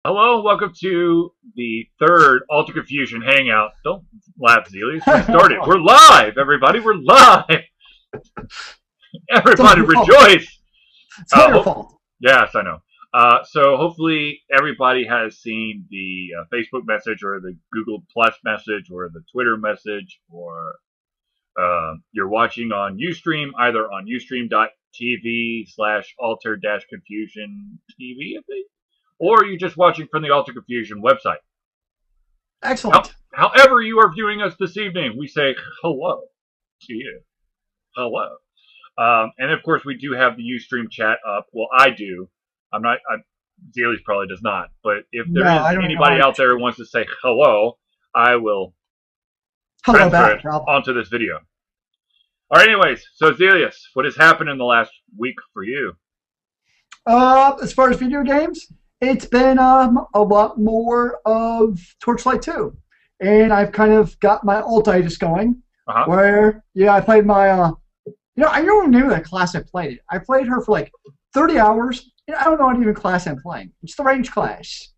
Hello, welcome to the third Alter Confusion Hangout. Don't laugh, Zelius. We started. We're live, everybody. We're live. Everybody rejoice. It's not your fault. Yes, I know. So hopefully everybody has seen the Facebook message or the Google Plus message or the Twitter message, or you're watching on Ustream, either on ustream.tv/alter-confusion TV, I think, or you're just watching from the Alter Confusion website. Excellent. However you are viewing us this evening, we say hello to you. Hello. And of course, we do have the Ustream chat up. Well, I do. I'm not. Zelius probably does not. But if there is anybody out there who wants to say hello, I will transfer it onto this video. All right. Anyways, so Zelius, what has happened in the last week for you? As far as video games, it's been a lot more of Torchlight 2, and I've kind of got my ultitis going. Where I played my I don't even know the class I played it. I played her for like 30 hours. And I don't know what even class I'm playing. It's the range class.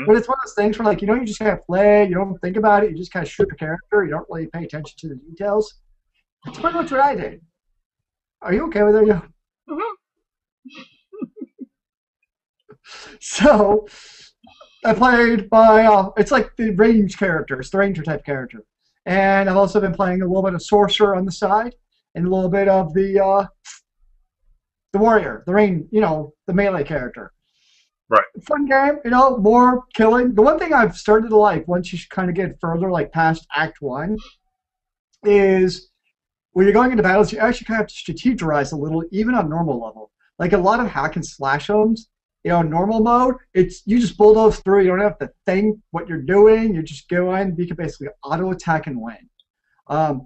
But it's one of those things where, like, you just kind of play. You don't think about it. You just kind of shoot your character. You don't really pay attention to the details. That's pretty much what I did. Are you okay with it? So, I played my, it's like the range character. It's the ranger type character. And I've also been playing a little bit of sorcerer on the side. And a little bit of the warrior, the melee character. Right. Fun game, more killing. The one thing I've started to like once you kind of get further, like past Act 1, is when you're going into battles, you actually kind of have to strategize a little, even on normal level. Like a lot of hack and slash homes, normal mode, you just bulldoze through. You don't have to think what you're doing. You just go in, you can basically auto attack and win.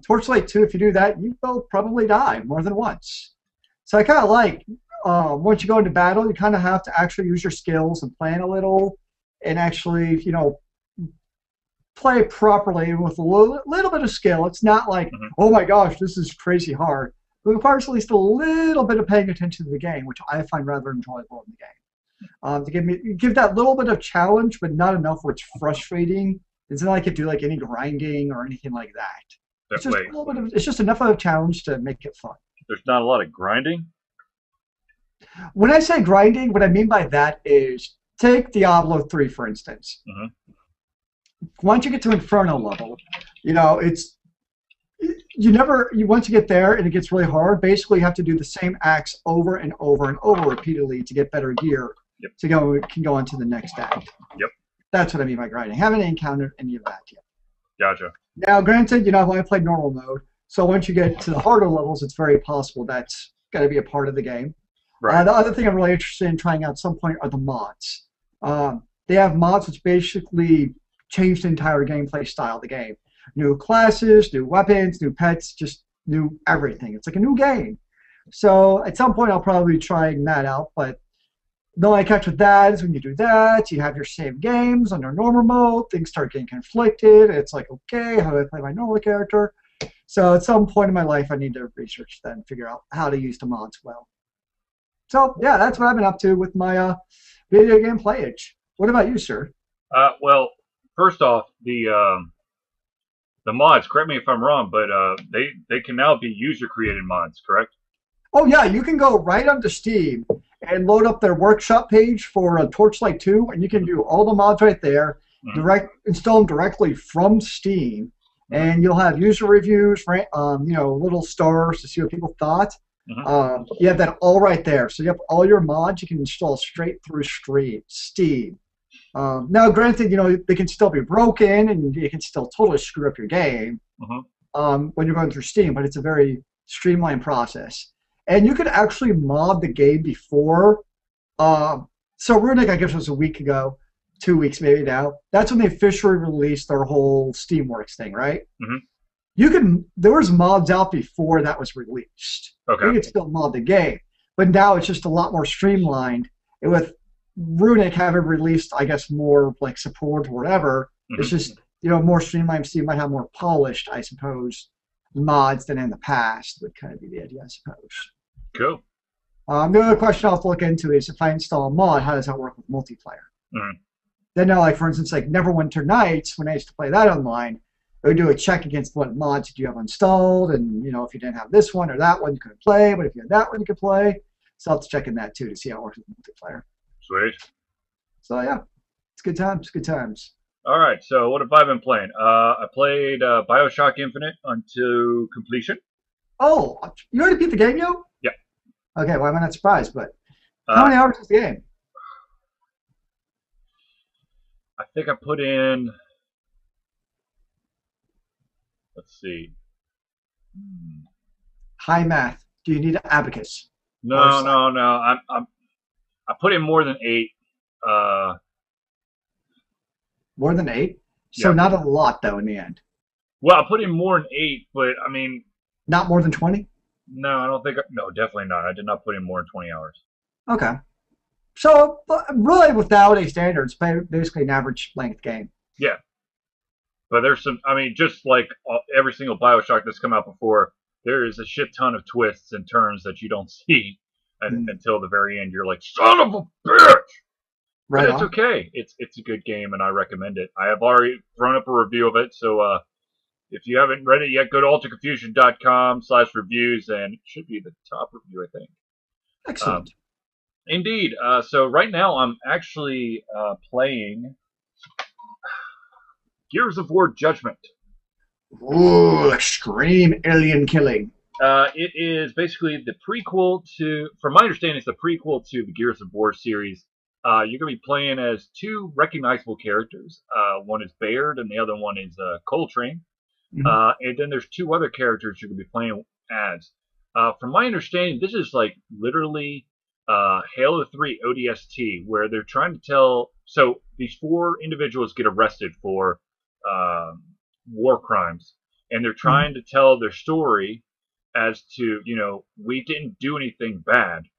Torchlight 2, if you do that, you will probably die more than once. So I kind of like, once you go into battle, you kind of have to actually use your skills and plan a little, and actually, play properly with a little bit of skill. It's not like, oh my gosh, this is crazy hard. It requires at least a little bit of paying attention to the game, which I find rather enjoyable in the game. To give that little bit of challenge, but not enough where it's frustrating. It's not like you do like any grinding or anything like that. It's just, it's just enough of a challenge to make it fun. There's not a lot of grinding? When I say grinding, what I mean by that is, take Diablo 3, for instance. Once you get to Inferno level, once you get there and it gets really hard, basically you have to do the same acts over and over and over repeatedly to get better gear can go on to the next act. That's what I mean by grinding. I haven't encountered any of that yet. Gotcha. Now, granted, I've only played normal mode, so once you get to the harder levels, it's very possible that's got to be a part of the game. Right. The other thing I'm really interested in trying out at some point are the mods. They have mods which basically change the entire gameplay style of the game. New classes, new weapons, new pets, just new everything. It's like a new game. So at some point I'll probably be trying that out, but the only catch with that is when you do that, you have your save games under normal mode, things start getting conflicted. It's like, okay, how do I play my normal character? So at some point in my life, I need to research that and figure out how to use the mods well. So yeah, that's what I've been up to with my video game playage. What about you, sir? Well, first off, the mods, correct me if I'm wrong, but they can now be user-created mods, correct? Oh yeah, you can go right onto Steam and load up their workshop page for Torchlight 2, and you can do all the mods right there, install them directly from Steam, and you'll have user reviews, little stars to see what people thought. You have that all right there. So you have all your mods you can install straight through Steam. Now, granted, they can still be broken, and you can still totally screw up your game when you're going through Steam, but it's a very streamlined process. And you could actually mod the game before. So Runic, I guess, was a week ago, 2 weeks maybe now. That's when they officially released their whole Steamworks thing, right? There was mods out before that was released. Okay. You could still mod the game, but now it's just a lot more streamlined. And with Runic having released, I guess, more like support or whatever, it's just more streamlined. So you might have more polished, I suppose, mods than in the past would kind of be the idea, I suppose. Cool. The other question I'll have to look into is if I install a mod, how does that work with multiplayer? then now, like for instance, like Neverwinter Nights, when I used to play that online, it would do a check against what mods did you have installed, and if you didn't have this one or that one, you couldn't play, but if you had that one, you could play. So I'll have to check in that too to see how it works with multiplayer. Sweet. So yeah, it's good times, good times. All right, so what have I been playing? I played BioShock Infinite until completion. Oh, you already beat the game, yo? Yeah. Okay, well, I'm not surprised, but how many hours is the game? I think I put in, let's see. High math. Do you need an abacus? No. I put in more than 8. More than 8? So Yeah. not a lot, though, in the end. Well, I put in more than 8, but I mean. Not more than 20? No, I don't think. No, definitely not. I did not put in more than 20 hours. Okay. So, really, with nowadays standards, basically an average length game. Yeah. But there's some, I mean, just like every single BioShock that's come out before, there is a shit ton of twists and turns that you don't see until the very end. You're like, son of a bitch! Right but it's on. okay. It's a good game, and I recommend it. I have already thrown up a review of it, so if you haven't read it yet, go to alterconfusion.com/reviews, and it should be the top review, I think. Excellent. Indeed. So right now I'm actually playing Gears of War Judgment. Ooh, extreme alien killing. It is basically the prequel to, from my understanding, it's the prequel to the Gears of War series. You're going to be playing as 2 recognizable characters. One is Baird, and the other one is Coltrane. And then there's 2 other characters you're going to be playing as. From my understanding, this is like literally Halo 3 ODST, where they're trying to tell. So these 4 individuals get arrested for war crimes, and they're trying to tell their story as to, we didn't do anything bad.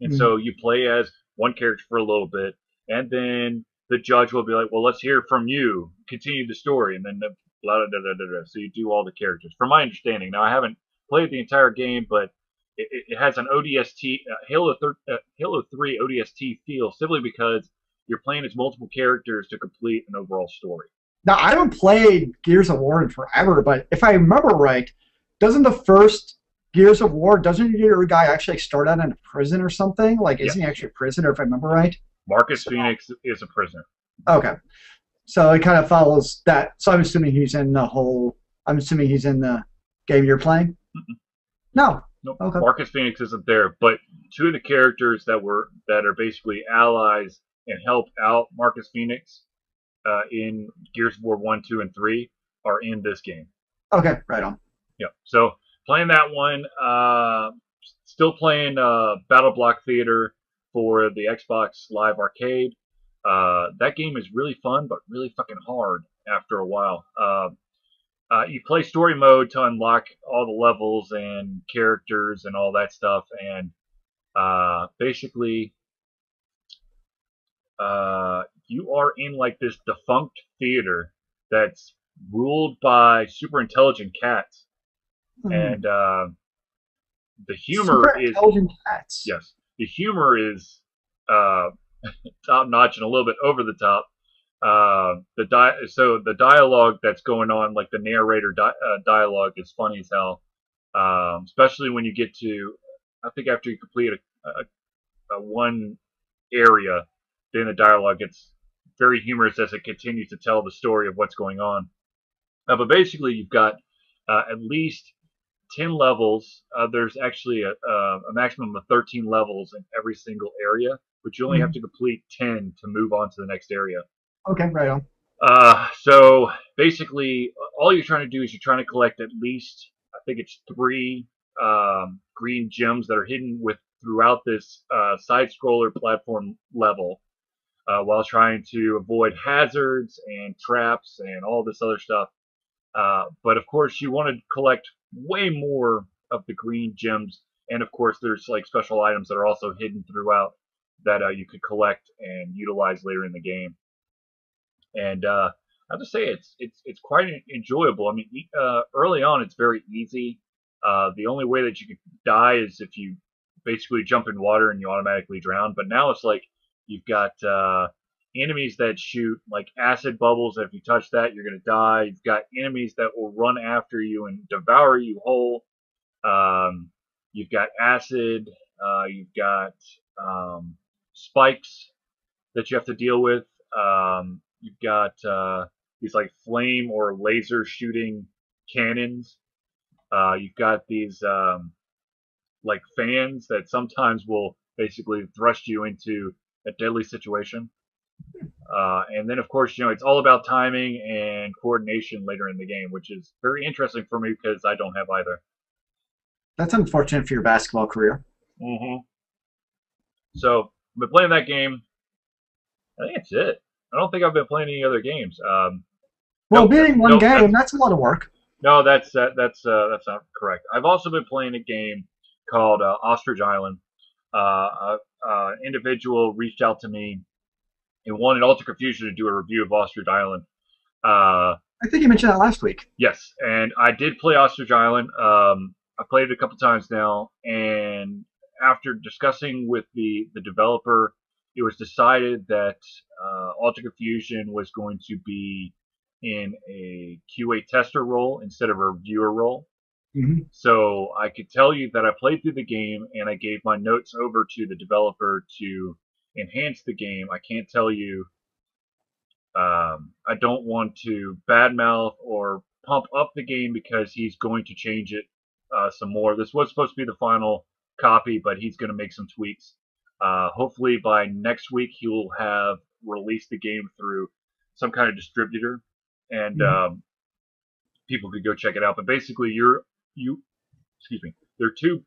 And so you play as one character for a little bit, and then the judge will be like, well, let's hear from you, continue the story, and then blah, blah, blah, blah, blah. So you do all the characters, from my understanding. Now, I haven't played the entire game, but it has an ODST, Halo 3 ODST feel, simply because you're playing as multiple characters to complete an overall story. Now, I haven't played Gears of War in forever, but if I remember right, doesn't the first Gears of War, doesn't your guy actually start out in a prison or something? Like, isn't he actually a prisoner, if I remember right? Marcus Phoenix is a prisoner. Okay. So it kind of follows that. So I'm assuming he's in the game you're playing? No. Nope. Okay. Marcus Phoenix isn't there, but 2 of the characters that are basically allies and help out Marcus Phoenix in Gears of War 1, 2, and 3 are in this game. Okay, right on. Yeah. So playing that one, still playing Battle Block Theater for the Xbox Live Arcade. That game is really fun, but really fucking hard after a while. You play story mode to unlock all the levels and characters and all that stuff, and basically you are in like this defunct theater that's ruled by super intelligent cats. And the humor super intelligent cats. Yes, the humor is top notch and a little bit over the top. So the dialogue that's going on, like the narrator dialogue, is funny as hell. Especially when you get to, I think after you complete a one area, then the dialogue gets very humorous as it continues to tell the story of what's going on. But basically, you've got at least 10 levels. There's actually a maximum of 13 levels in every single area, but you only have to complete 10 to move on to the next area. Okay, right on. So basically, all you're trying to do is you're trying to collect at least, I think it's 3 green gems that are hidden throughout this side-scroller platform level, while trying to avoid hazards and traps and all this other stuff. But of course, you want to collect way more of the green gems, and of course, there's like special items that are also hidden throughout that you could collect and utilize later in the game. And I have to say, it's quite enjoyable. I mean, early on, it's very easy. The only way that you could die is if you basically jump in water and you automatically drown. But now it's like you've got enemies that shoot like acid bubbles. If you touch that, you're gonna die. You've got enemies that will run after you and devour you whole. You've got acid. You've got spikes that you have to deal with. You've got these like flame or laser shooting cannons. You've got these like fans that sometimes will basically thrust you into a deadly situation. And then, of course, it's all about timing and coordination later in the game, which is very interesting for me because I don't have either. That's unfortunate for your basketball career. Mm-hmm. So, I've been playing that game. I think that's it. I don't think I've been playing any other games. Well, beating one game, that's a lot of work. No, that's not correct. I've also been playing a game called Ostrich Island. Individual reached out to me and wanted Ultra Confusion to do a review of Ostrich Island. I think you mentioned that last week. Yes, and I did play Ostrich Island. I played it a couple times now, and after discussing with the developer, it was decided that Ultra Confusion was going to be in a QA tester role instead of a reviewer role. Mm-hmm. So I could tell you that I played through the game and I gave my notes over to the developer to enhance the game. I can't tell you. I don't want to badmouth or pump up the game because he's going to change it some more. This was supposed to be the final copy, but he's going to make some tweaks. Hopefully by next week he will have released the game through some kind of distributor, and people could go check it out. But basically, there are two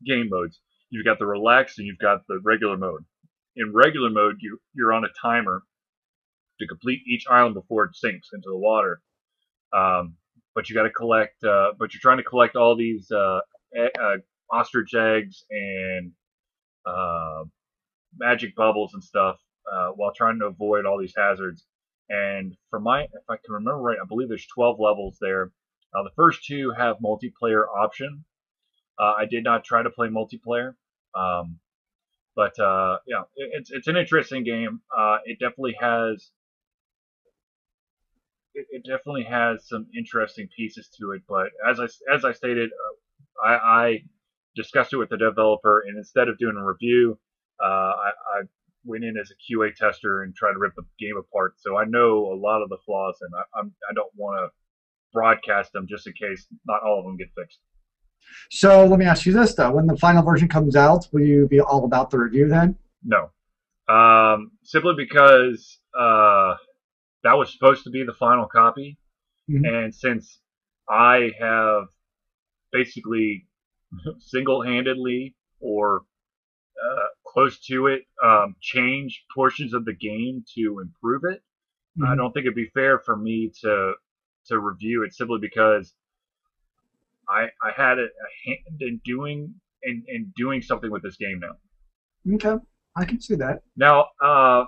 game modes. You've got the relaxed and you've got the regular mode. In regular mode, you're on a timer to complete each island before it sinks into the water. But you got to collect. But you're trying to collect all these ostrich eggs and magic bubbles and stuff while trying to avoid all these hazards. And if I can remember right, I believe there's 12 levels there. The first two have multiplayer option. I did not try to play multiplayer, but yeah, it's an interesting game. It definitely has some interesting pieces to it. But as I stated, I discussed it with the developer, and instead of doing a review, I went in as a QA tester and tried to rip the game apart. So I know a lot of the flaws, and I don't want to broadcast them just in case not all of them get fixed. So let me ask you this, though. When the final version comes out, will you be all about the review then? No. Simply because that was supposed to be the final copy. Mm-hmm. And since I have basically single-handedly or close to it changed portions of the game to improve it, mm-hmm. I don't think it'd be fair for me to review it simply because I had a hand in doing something with this game now. Okay, I can see that. Now, I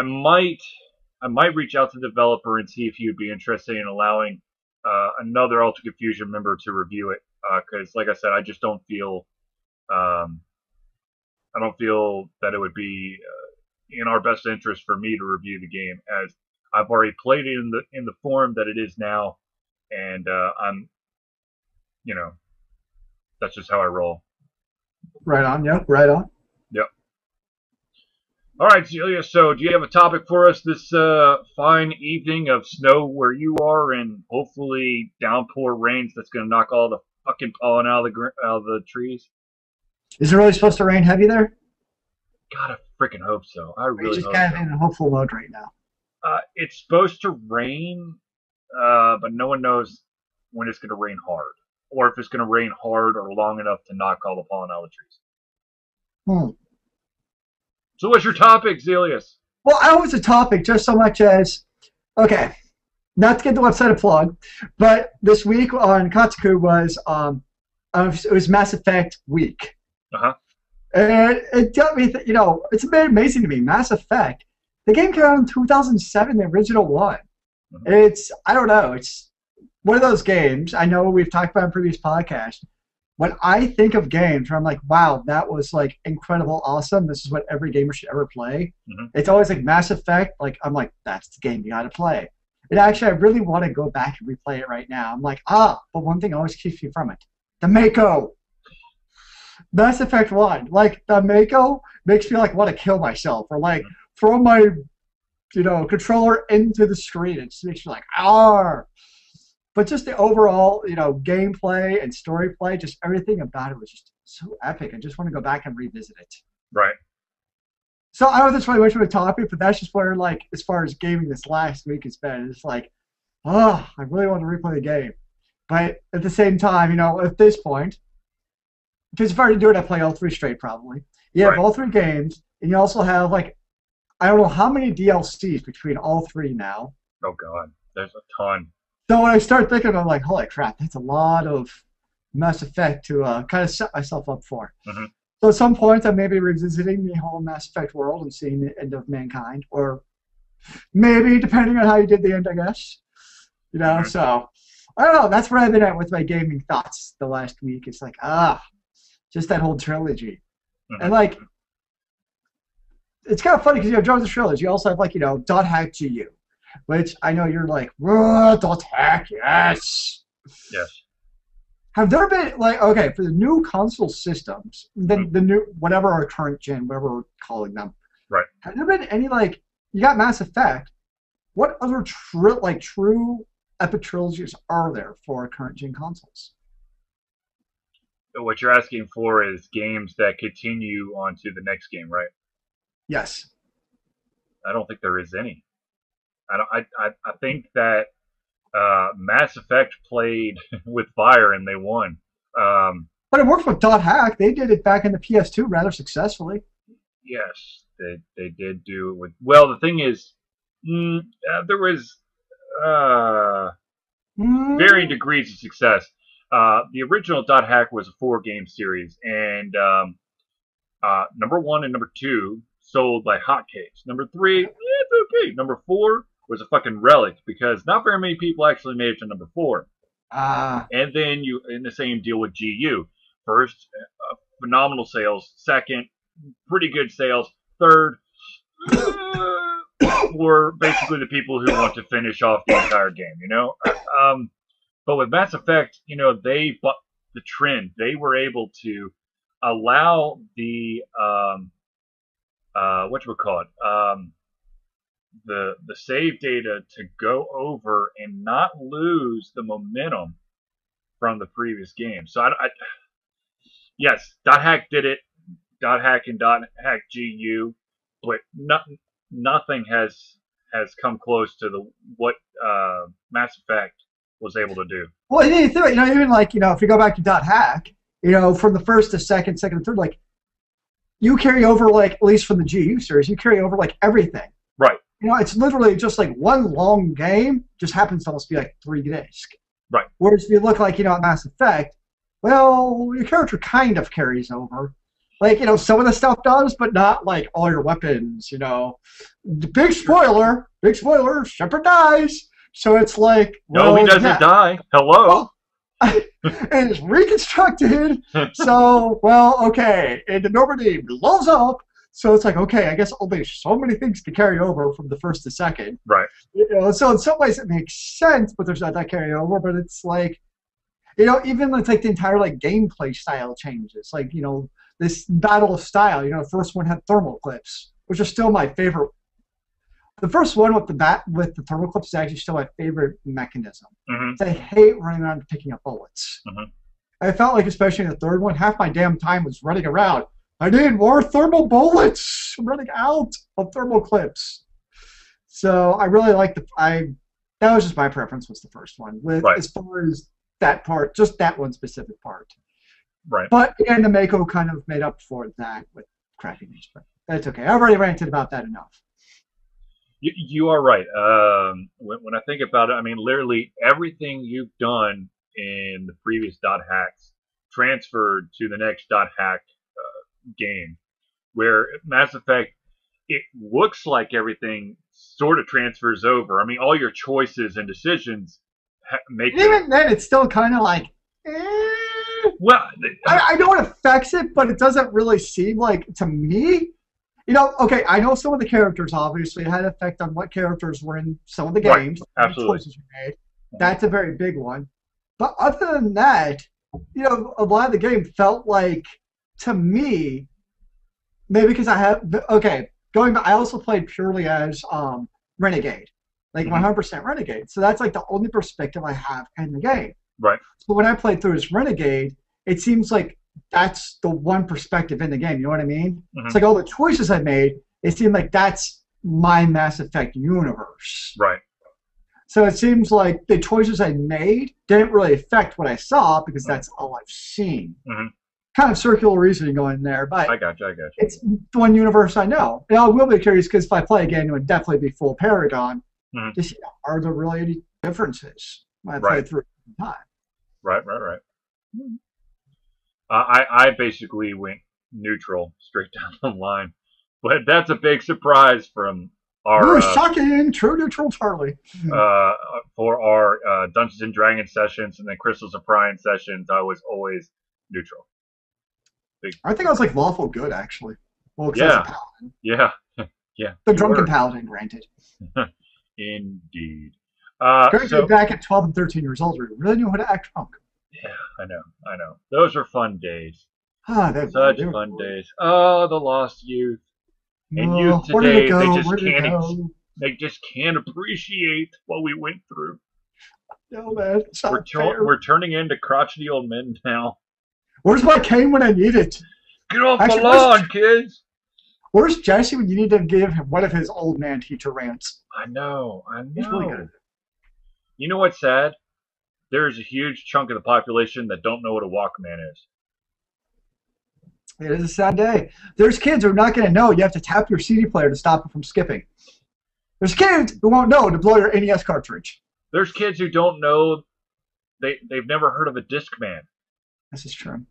might reach out to the developer and see if he would be interested in allowing another Ultra Confusion member to review it. Because, like I said, I just don't feel that it would be in our best interest for me to review the game, as I've already played it in the form that it is now, and I'm, that's just how I roll. Right on. Yep. Right on. Yep. All right, Celia. So, do you have a topic for us this fine evening of snow where you are, and hopefully downpour rains that's going to knock all the fucking pollen out of the trees? Is it really supposed to rain heavy there? God, I freaking hope so. I really just hope kind so. of in a hopeful mode right now. It's supposed to rain, but no one knows when it's going to rain hard, or if it's going to rain hard or long enough to knock all the pollen out of the trees. So what's your topic, Zelius? Well, I was a topic just so much as, okay, not to get the website a plug, but this week on Katsuku it was Mass Effect week. Uh-huh. And it got me, it's been amazing to me. Mass Effect, the game came out in 2007, the original one. Mm-hmm. I don't know, it's one of those games, I know we've talked about in previous podcasts, when I think of games where I'm like, wow, that was like incredible, awesome. This is what every gamer should ever play. Mm-hmm. It's always like Mass Effect. Like I'm like, that's the game you got to play. And actually, I really want to go back and replay it right now. I'm like, but one thing always keeps me from it: the Mako. Mass Effect 1. Like the Mako makes me like want to kill myself or like throw my controller into the screen. It just makes me like, ah. But just the overall, gameplay and story play, just everything about it was just so epic. I just want to go back and revisit it. Right. So I don't know if that's really much of a topic, but that's just where, like, as far as gaming this last week has been, it's like, I really want to replay the game. But at the same time, at this point, because if I were to do it, I'd play all three straight probably. You have all three games, and you also have, like, I don't know how many DLCs between all three now. Oh, God. There's a ton. So when I start thinking, I'm like, holy crap, that's a lot of Mass Effect to kind of set myself up for. Mm-hmm. So at some point, I may be revisiting the whole Mass Effect world and seeing the end of mankind, or maybe depending on how you did the end, I guess. Mm-hmm. So I don't know. That's where I've been at with my gaming thoughts the last week. It's like, just that whole trilogy, and like, it's kind of funny because during the trilogy, you also have like Dot Hack GU, which I know you're like, Dot Hack, yes. Yes. Have there been, like, okay, for the new console systems, the new, whatever our current gen, whatever we're calling them, right? Have there been any, like, you got Mass Effect, what other true epic trilogies are there for current gen consoles? So what you're asking for is games that continue on to the next game, right? Yes. I don't think there is any. I think that Mass Effect played with fire and they won. But it worked with Dot Hack. They did it back in the PS2 rather successfully. Yes, they did do it with. Well, the thing is, there was varying degrees of success. The original Dot Hack was a 4-game series, and number 1 and number 2 sold like hotcakes. Number 3, it's okay. Number 4 was a fucking relic because not very many people actually made it to number 4. And then you in the same deal with GU. First, phenomenal sales. Second, pretty good sales. Third, were basically the people who want to finish off the entire game, But with Mass Effect, they bucked the trend. They were able to allow the the save data to go over and not lose the momentum from the previous game. So yes, Dot Hack did it. Dot Hack and Dot Hack GU, but nothing has come close to what Mass Effect was able to do. Well, even like if you go back to Dot Hack, from the first to second to third, like you carry over like at least from the GU series, you carry over like everything. Right. It's literally just like one long game, just happens to almost be like 3 discs. Right. Whereas if you look like at Mass Effect, well, your character kind of carries over. Like, some of the stuff does, but not like all your weapons, Big spoiler, Shepard dies. So it's like, well, no, he doesn't die. Hello. And it's reconstructed. So, well, okay. And the Normandy blows up. So it's like, okay, I guess only so many things to carry over from the first to second. Right. So in some ways it makes sense, but there's not that carry over. But it's like, even it's like the entire like gameplay style changes. Like, this battle of style. The first one had thermal clips, which are still my favorite. The first one with the thermal clips is actually still my favorite mechanism. Mm-hmm. I hate running around picking up bullets. Mm-hmm. I felt like, especially in the third one, half my damn time was running around. I need more thermal bullets. I'm running out of thermal clips. So I really like that was just my preference, was the first one. As far as that part, just that one specific part. Right. But again, the Mako kind of made up for that with crappiness. But that's okay. I've already ranted about that enough. You are right. When I think about it, I mean, literally everything you've done in the previous Dot Hacks transferred to the next Dot Hack game. Where Mass Effect, it looks like everything sort of transfers over. I mean, all your choices and decisions make. Even then, it's still kind of like. Well, I know it affects it, but it doesn't really seem like, to me, okay, I know some of the characters obviously had an effect on what characters were in some of the right, games, absolutely. choices you made. That's a very big one. But other than that, a lot of the game felt like, to me, maybe because going back, I also played purely as Renegade, like 100% Renegade. So that's like the only perspective I have in the game. Right. So when I played through as Renegade, it seems like that's the one perspective in the game. You know what I mean? It's like all the choices I made, it seemed like that's my Mass Effect universe. Right. So it seems like the choices I made didn't really affect what I saw because that's all I've seen. Kind of circular reasoning going there, but I got you. It's the one universe I know. And I will be curious because if I play again, it would definitely be full Paragon. To see, are there really any differences when I play through time? Right. I basically went neutral straight down the line, but that's a big surprise from our shocking true neutral Charlie. For our Dungeons and Dragons sessions and then Crystals of Prime sessions. I was always neutral. I think I was like lawful good actually. Well, yeah, yeah. The drunken paladin, granted. Indeed. So back at 12 and 13 years old, we really knew how to act drunk. Yeah, I know. Those were fun days. Such fun days. Oh, the lost youth. And youth today, they just can't appreciate what we went through. No, man. We're turning into crotchety old men now. Where's my cane when I need it? Get off the lawn, kids. Where's Jesse when you need to give him one of his old man teacher rants? I know. He's really good. You know what's sad? There's a huge chunk of the population that don't know what a Walkman is. It is a sad day. There's kids who are not going to know you have to tap your CD player to stop it from skipping. There's kids who won't know to blow your NES cartridge. There's kids who don't know. They've never heard of a Discman. This is true.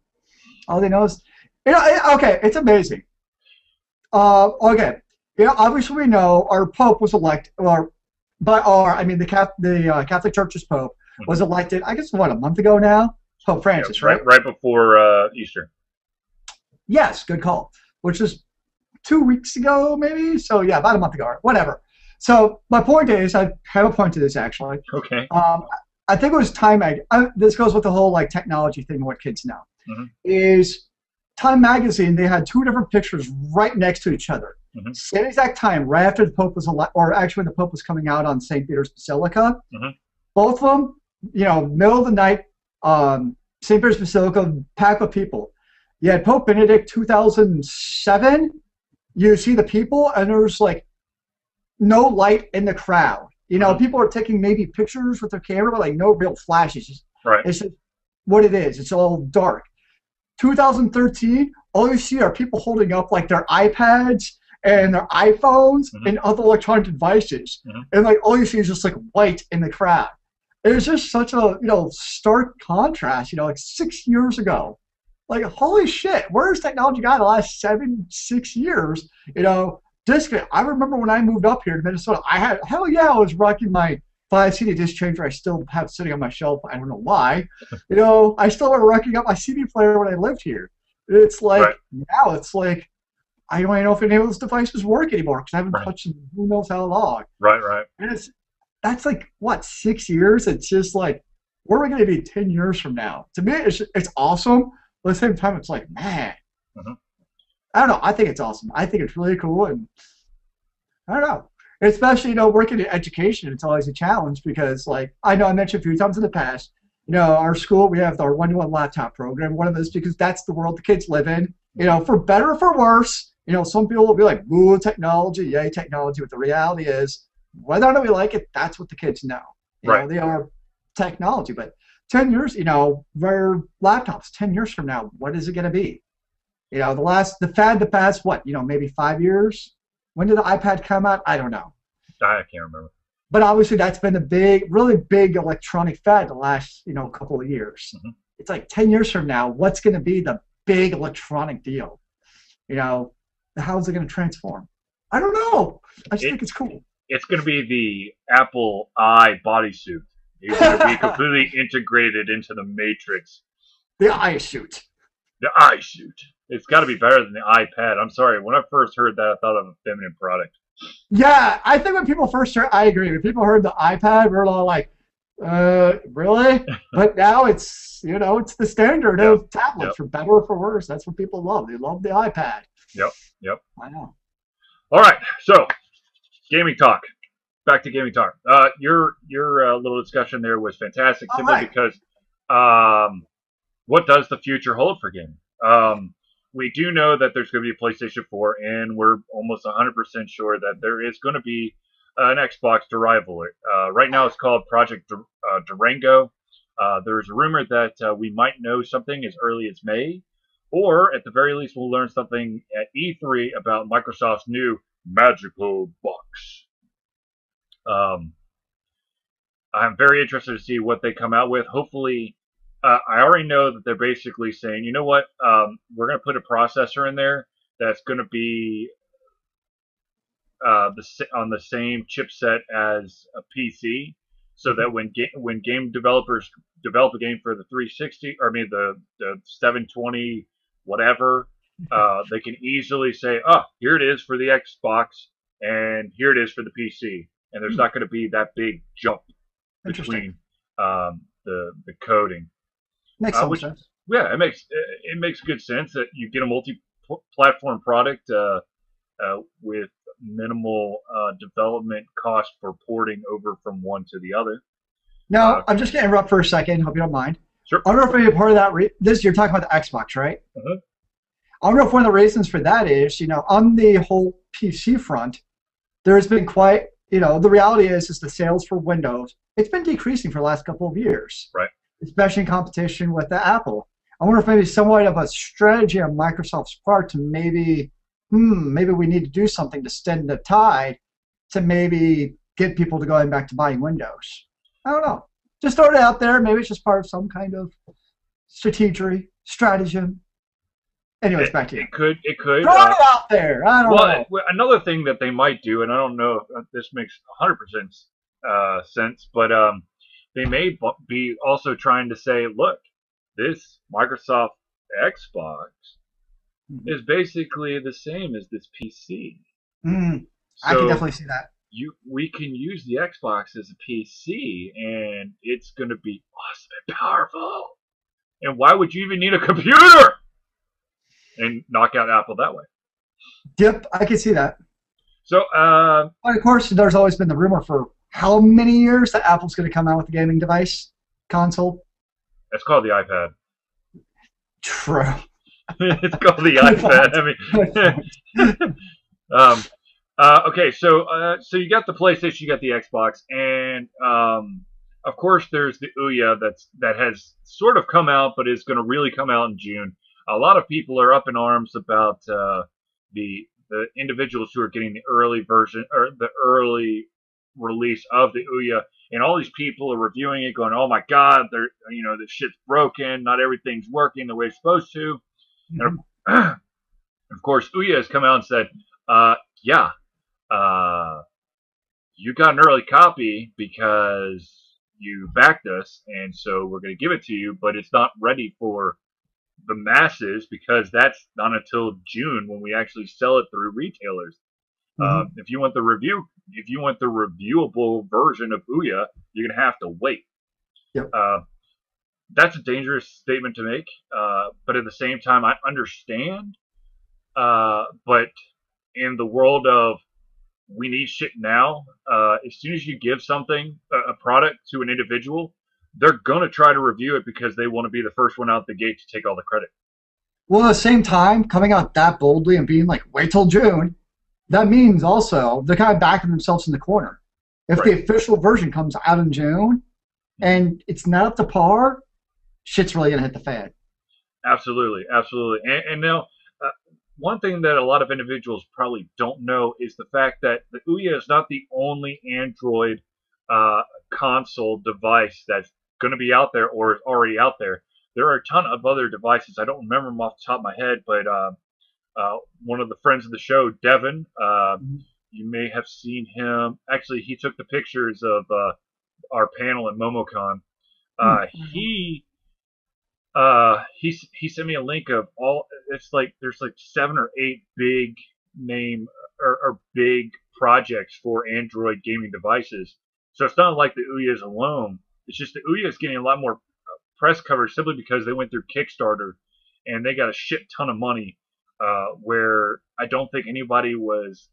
All they know is, okay, it's amazing. Okay, obviously we know our Pope was elected, the Catholic Church's Pope was elected, I guess, a month ago now? Pope Francis, right? Right before Easter. Yes, good call. Which is 2 weeks ago, maybe? So, yeah, about a month ago, whatever. So, my point is, I have a point to this, actually. Okay. I think it was Time Mag. This goes with the whole, technology thing and what kids know. Is Time Magazine, they had two different pictures right next to each other. Same exact time, right after the Pope was elected, or actually when the Pope was coming out on St. Peter's Basilica. Both of them, middle of the night, St. Peter's Basilica, packed with people. You had Pope Benedict 2007. You see the people, and there's no light in the crowd. People are taking maybe pictures with their camera, but no real flashes. Right. It's just what it is. It's all dark. 2013, all you see are people holding up their iPads and their iPhones and other electronic devices, and all you see is just white in the crowd. It's just such a stark contrast. 6 years ago. Holy shit, where's technology got in the last 6 years? Disc. I remember when I moved up here to Minnesota, I was rocking my 5 CD disc changer I still have sitting on my shelf. I don't know why. I still were rocking up my CD player when I lived here. It's now it's I don't even know if any of those devices work anymore because I haven't touched them who knows how long. Right. And that's 6 years? It's just where are we going to be 10 years from now? To me, it's awesome. But at the same time, it's man. I don't know. I think it's awesome. I think it's really cool. And I don't know. Especially, working in education, it's always a challenge because, I know I mentioned a few times in the past, our school, we have our one-to-one laptop program. One of those because that's the world the kids live in. For better or for worse, some people will be like, ooh, technology, yay, technology. But the reality is, whether or not we like it, that's what the kids know. They are technology. But 10 years, their laptops, 10 years from now, what is it going to be? The fad the past, maybe 5 years? When did the iPad come out? I don't know. I can't remember. But obviously that's been a really big electronic fad the last, couple of years. It's 10 years from now, what's going to be the big electronic deal? How is it going to transform? I don't know. I just think it's cool. It's going to be the Apple Eye bodysuit. It's going to be completely integrated into the Matrix. The iShoot. The iShoot. It's got to be better than the iPad. I'm sorry. When I first heard that, I thought of a feminine product. Yeah, I think when people first heard, I agree. When people heard the iPad, we're all like, really? But now it's, it's the standard Yep. of tablets, Yep. for better or for worse. That's what people love. They love the iPad. Yep. Yep. I know. All right. So, gaming talk. Back to gaming talk. Your little discussion there was fantastic, All simply right. because what does the future hold for gaming? We do know that there's going to be a PlayStation 4, and we're almost 100% sure that there is going to be an Xbox to rival it. Right now, it's called Project Durango. There's a rumor that we might know something as early as May, or at the very least, we'll learn something at E3 about Microsoft's new Magical Box. I'm very interested to see what they come out with. Hopefully, I already know that they're basically saying, you know what, we're going to put a processor in there that's going to be on the same chipset as a PC, so that when game developers develop a game for the 360, or I mean the 720 whatever, they can easily say, oh, here it is for the Xbox, and here it is for the PC, and there's not going to be that big jump between the coding. Makes some sense. Yeah, it makes good sense that you get a multi-platform product with minimal development cost for porting over from one to the other. Now, I'm just going to interrupt for a second. Hope you don't mind. Sure. I don't know if maybe part of that. You're talking about the Xbox, right? Uh-huh. I don't know if one of the reasons for that is, on the whole PC front, there's been quite, the reality is the sales for Windows, it's been decreasing for the last couple of years. Right. Especially in competition with the Apple. I wonder if maybe somewhat of a strategy on Microsoft's part to maybe we need to do something to stem the tide to maybe get people to going back to buying Windows. I don't know. Just throw it out there. Maybe it's just part of some kind of stratagem. Anyways, back to you. It could. Throw it out there. I don't know. Well, another thing that they might do, and I don't know if this makes 100% sense, but they may be also trying to say, look, this Microsoft Xbox is basically the same as this PC. So I can definitely see that. We can use the Xbox as a PC, and it's going to be awesome and powerful. And why would you even need a computer? And knock out Apple that way. Yep, I can see that. So, but of course, there's always been the rumor for how many years that Apple's going to come out with a gaming device console. It's called the iPad. True. It's called the iPad. I mean, okay, so you got the PlayStation, you got the Xbox, and of course there's the Ouya that has sort of come out, but is going to really come out in June. A lot of people are up in arms about the individuals who are getting the early version or the early release of the Ouya, and all these people are reviewing it, going, "Oh my God, this shit's broken. Not everything's working the way it's supposed to." Mm-hmm. And of course, Ouya has come out and said, "Yeah, you got an early copy because you backed us, and so we're going to give it to you, but it's not ready for the masses because that's not until June when we actually sell it through retailers. Mm-hmm. If you want the reviewable version of Ouya, you're gonna have to wait." Yep. That's a dangerous statement to make, but at the same time, I understand. But in the world of we need shit now, as soon as you give something, a product to an individual, they're going to try to review it because they want to be the first one out the gate to take all the credit. Well, at the same time, coming out that boldly and being like, wait till June, that means also they're kind of backing themselves in the corner. If the official version comes out in June and it's not up to par, shit's really going to hit the fan. Absolutely, absolutely. And now, one thing that a lot of individuals probably don't know is the fact that the Ouya is not the only Android console device that's going to be out there or is already out there. There are a ton of other devices. I don't remember them off the top of my head, but one of the friends of the show, Devin, you may have seen him. Actually, he took the pictures of our panel at MomoCon. He sent me a link of all. It's like there's like 7 or 8 big name or big projects for Android gaming devices. So it's not like the Ouya is alone. It's just the Ouya is getting a lot more press coverage simply because they went through Kickstarter and they got a shit ton of money. Where I don't think anybody was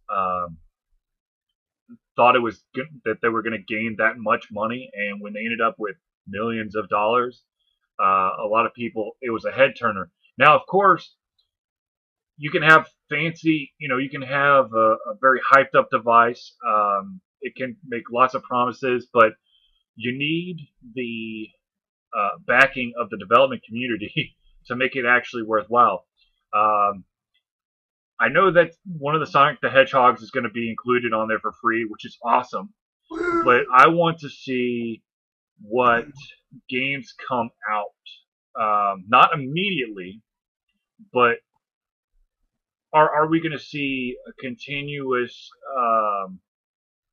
thought it was good, that they were going to gain that much money, and when they ended up with millions of dollars, a lot of people, it was a head turner. Now, of course, you can have fancy, you can have a very hyped up device. It can make lots of promises, but you need the backing of the development community to make it actually worthwhile. Um, I know that one of the Sonic the Hedgehogs is going to be included on there for free, which is awesome. But I want to see what games come out, not immediately, but are we going to see a continuous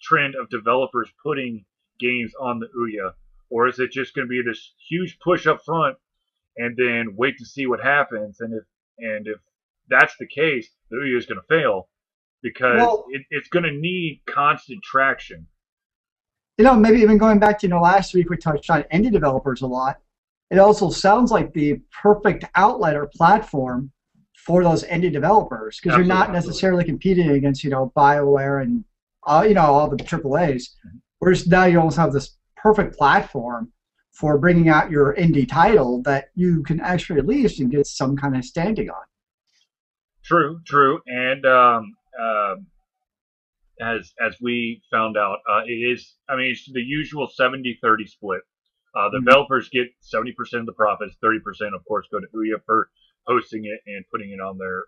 trend of developers putting games on the Ouya, or is it just going to be this huge push up front and then wait to see what happens? And if that's the case, the Ouya is going to fail because Well, it's going to need constant traction. maybe even going back to, last week we touched on indie developers a lot. It also sounds like the perfect outlet or platform for those indie developers because you're not necessarily competing against, BioWare and, all the AAAs. Whereas now you almost have this perfect platform for bringing out your indie title that you can actually release and get some kind of standing on. True, true, and as we found out, it is. I mean, it's the usual 70-30 split. The developers get 70% of the profits. 30%, of course, go to Ouya for hosting it and putting it on there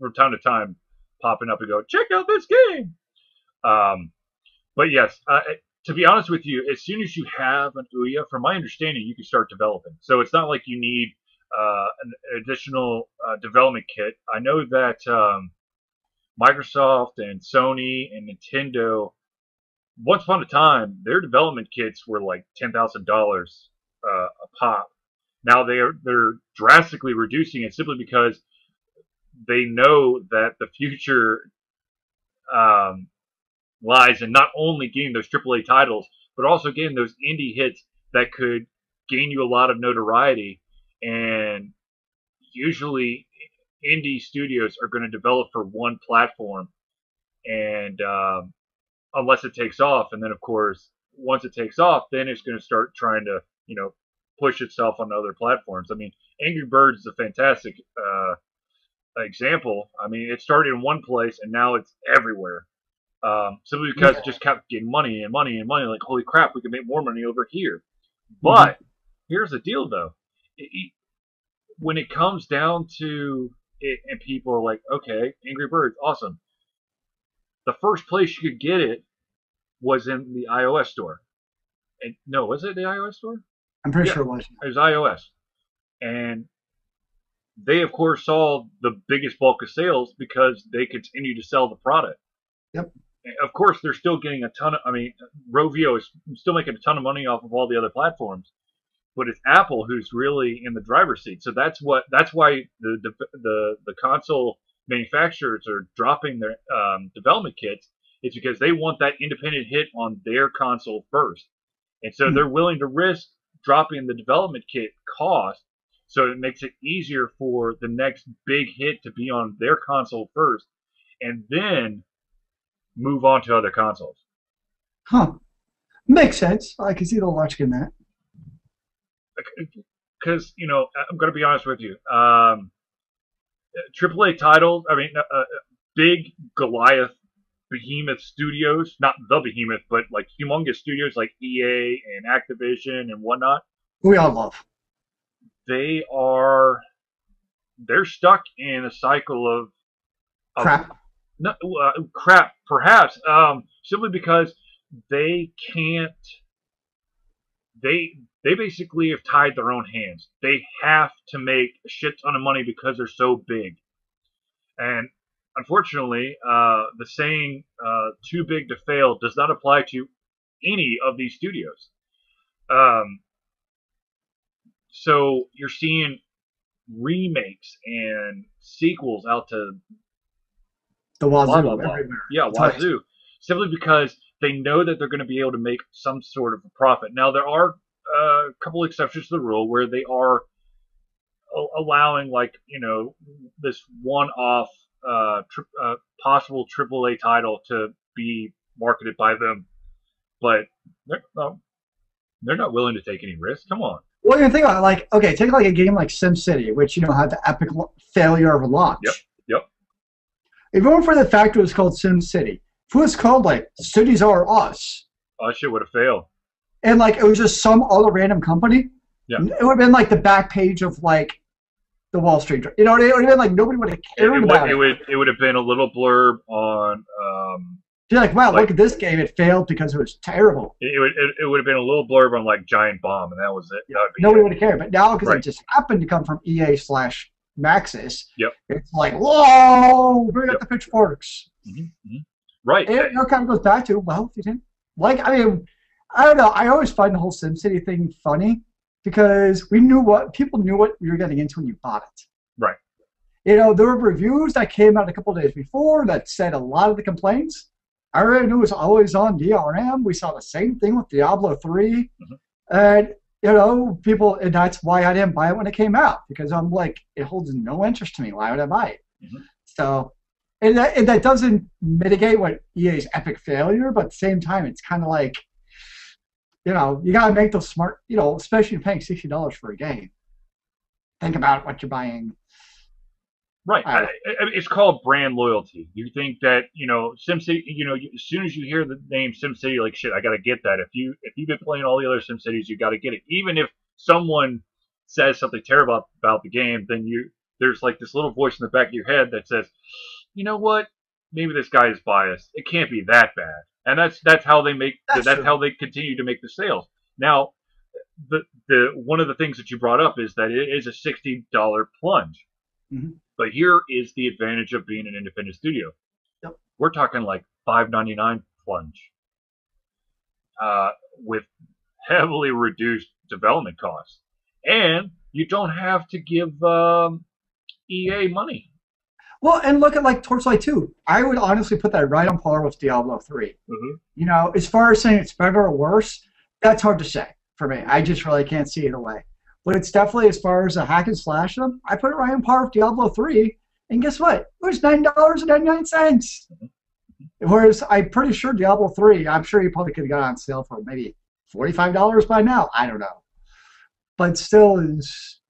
from time to time, popping up and go, check out this game. But yes, to be honest with you, as soon as you have an Ouya, from my understanding, you can start developing. So it's not like you need an additional development kit. I know that Microsoft and Sony and Nintendo, once upon a time, their development kits were like $10,000 a pop. Now they're drastically reducing it simply because they know that the future lies in not only getting those AAA titles, but also getting those indie hits that could gain you a lot of notoriety. And usually, indie studios are going to develop for one platform, and unless it takes off, and then of course, once it takes off, then it's going to start trying to, push itself on other platforms. I mean, Angry Birds is a fantastic example. I mean, it started in one place and now it's everywhere. Simply because it just kept getting money and money and money. Like, holy crap, we can make more money over here. But here's the deal, though. When it comes down to it, and people are like, okay, Angry Birds, awesome. The first place you could get it was in the iOS store. And no, was it the iOS store? I'm pretty sure it was. It was iOS. And they, of course, saw the biggest bulk of sales because they continue to sell the product. Yep. Of course, they're still getting a ton of. I mean, Rovio is still making a ton of money off of all the other platforms, but it's Apple who's really in the driver's seat. So that's why the console manufacturers are dropping their development kits. It's because they want that independent hit on their console first, and so they're willing to risk dropping the development kit cost, so it makes it easier for the next big hit to be on their console first, and then move on to other consoles. Huh. Makes sense. I can see the logic in that. Because, I'm going to be honest with you. AAA titles, I mean, big Goliath behemoth studios, not the behemoth, but like humongous studios like EA and Activision and whatnot. We all love. They're stuck in a cycle of crap. No, crap, perhaps. Simply because they can't. They basically have tied their own hands. They have to make a shit ton of money because they're so big. And unfortunately, the saying "too big to fail" does not apply to any of these studios. So you're seeing remakes and sequels out to The blah wazoo blah blah. everywhere. Yeah, That's right. wazoo. Simply because they know that they're going to be able to make some sort of a profit. Now there are a couple exceptions to the rule where they are allowing, like, this one-off possible AAA title to be marketed by them, but they're not willing to take any risks. Come on. Well, you think about it, like, okay, take like a game like SimCity, which had the epic failure of Yep. launch. Yep. If it weren't for the fact it was called SimCity, if it was called like Cities Are Us, Oh, that shit would have failed. and like it was just some other random company, Yeah. it would have been like the back page of like the Wall Street Journal. It would have been like nobody would have cared about it. It would have been a little blurb on. You're like, wow, like, look at this game. It failed because it was terrible. It would have been a little blurb on like Giant Bomb, and that was it. Yeah. Nobody would have cared. But now, because Right. it just happened to come from EA/Maxis, Yep. it's like, whoa, bring up the pitchforks. Mm-hmm. Right. It kind of goes back to, well, if you didn't like, I mean, I don't know. I always find the whole SimCity thing funny because people knew what you were getting into when you bought it. Right. There were reviews that came out a couple of days before that said a lot of the complaints. I already knew it was always on DRM. We saw the same thing with Diablo 3. Mm-hmm. And, people, and that's why I didn't buy it when it came out, because I'm like, it holds no interest to me. Why would I buy it? Mm-hmm. So, and that doesn't mitigate what EA's epic failure, but at the same time, it's kind of like, you got to make those smart, especially if you're paying $60 for a game. Think about what you're buying. Right. It's called brand loyalty. You think that, SimCity, as soon as you hear the name SimCity, like, shit, I got to get that. If you've been playing all the other SimCities, you got to get it. Even if someone says something terrible about the game, then there's like this little voice in the back of your head that says, you know what? Maybe this guy is biased. It can't be that bad. And that's how they make that's how they continue to make the sales. Now, the one of the things that you brought up is that it is a $60 plunge. Mm-hmm. But here is the advantage of being an independent studio. Yep. We're talking like $5.99 plunge, with heavily reduced development costs, and you don't have to give EA money. Well, and look at like Torchlight 2. I would honestly put that right on par with Diablo 3. Mm-hmm. As far as saying it's better or worse, that's hard to say for me. I just really can't see either way. But it's definitely, as far as a hack and slash them, I put it right on par with Diablo 3. And guess what? It was $9.99. Whereas I'm pretty sure Diablo 3, I'm sure you probably could have got on sale for maybe $45 by now. I don't know. But still, it's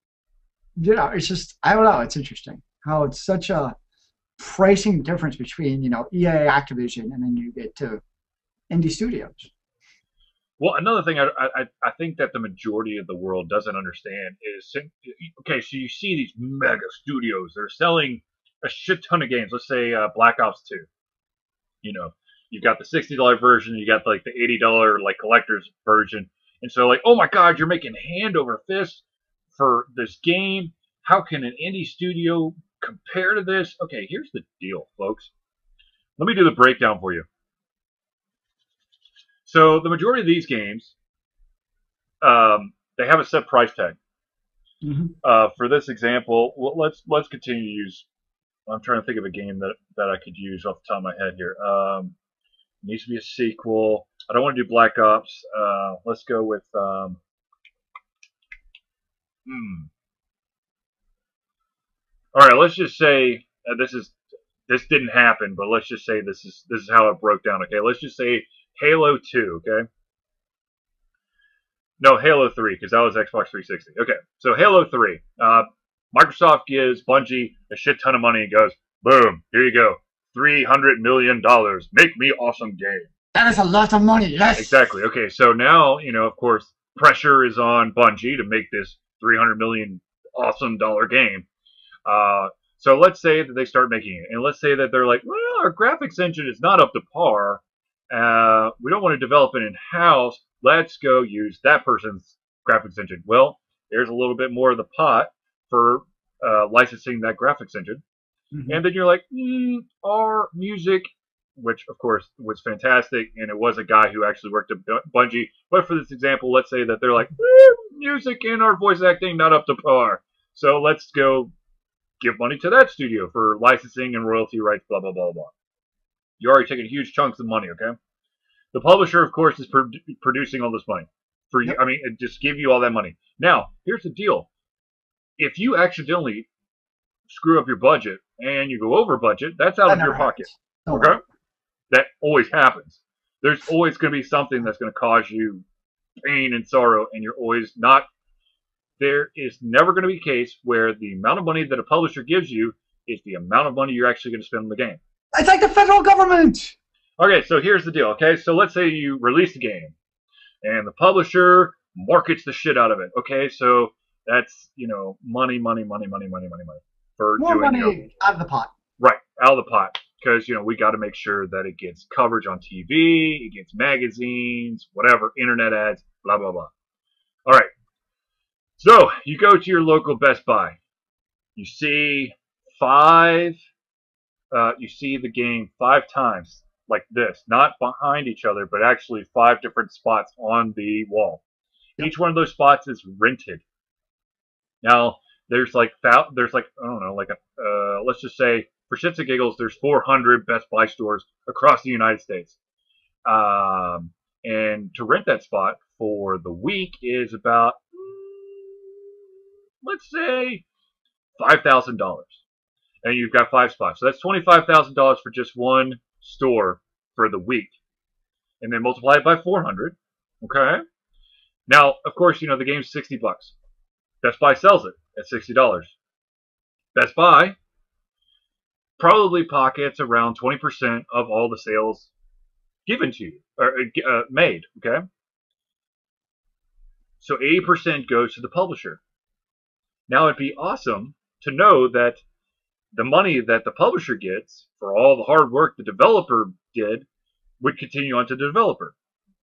just, I don't know. It's interesting how it's such a pricing difference between, EA, Activision, and then you get to indie studios. Well, another thing I think that the majority of the world doesn't understand is, okay, so you see these mega studios. They're selling a shit ton of games. Let's say Black Ops 2. You've got the $60 version. You got like the $80 like collector's version. And so like, oh my God, you're making hand over fist for this game. How can an indie studio compare to this? Okay, here's the deal, folks. Let me do the breakdown for you. So the majority of these games, they have a set price tag. Mm-hmm. For this example, let's continue to use. I'm trying to think of a game that I could use off the top of my head here. It needs to be a sequel. I don't want to do Black Ops. Let's go with. All right, let's just say this didn't happen, but let's just say this is how it broke down. Okay, let's just say Halo 2. Okay. No, Halo 3, because that was Xbox 360. Okay, so Halo 3. Microsoft gives Bungie a shit ton of money and goes, boom, here you go. $300 million. Make me awesome game. That is a lot of money, yes. Exactly. Okay, so now, of course, pressure is on Bungie to make this $300 million awesome game. So let's say that they start making it, and let's say that they're like, well, our graphics engine is not up to par. We don't want to develop it in-house. Let's go use that person's graphics engine. Well, there's a little bit more of the pot for licensing that graphics engine. Mm-hmm. And then you're like, our music, which of course was fantastic, and it was a guy who actually worked at Bungie. But for this example, let's say that they're like, music and our voice acting not up to par. So let's go give money to that studio for licensing and royalty rights, blah, blah, blah, blah. You're already taking huge chunks of money, okay? The publisher, of course, is producing all this money for you. Yep. I mean, it just give you all that money. Now, here's the deal: if you accidentally screw up your budget and you go over budget, that's out That of never your pocket. happens. Don't Okay, worry. that always happens. There's always going to be something that's going to cause you pain and sorrow, and you're always not. There is never going to be a case where the amount of money that a publisher gives you is the amount of money you're actually going to spend on the game. It's like the federal government. Okay, so here's the deal. Okay, so let's say you release the game, and the publisher markets the shit out of it. Okay, so that's money, money, money, money, money, money, money for More doing money out of the pot. right out of the pot because we got to make sure that it gets coverage on TV, it gets magazines, whatever, internet ads, blah blah blah. All right, so you go to your local Best Buy, you see you see the game 5 times like this, not behind each other, but actually 5 different spots on the wall. Yep. Each one of those spots is rented. Now, there's like I don't know, like let's just say for shits and giggles, there's 400 Best Buy stores across the United States. And to rent that spot for the week is about, let's say, $5,000. And you've got 5 spots. So that's $25,000 for just one store for the week. And then multiply it by 400. Okay? Now, of course, the game's $60. Best Buy sells it at $60. Best Buy probably pockets around 20% of all the sales given to you, or made, okay? So 80% goes to the publisher. Now, it'd be awesome to know that the money that the publisher gets for all the hard work the developer did would continue on to the developer.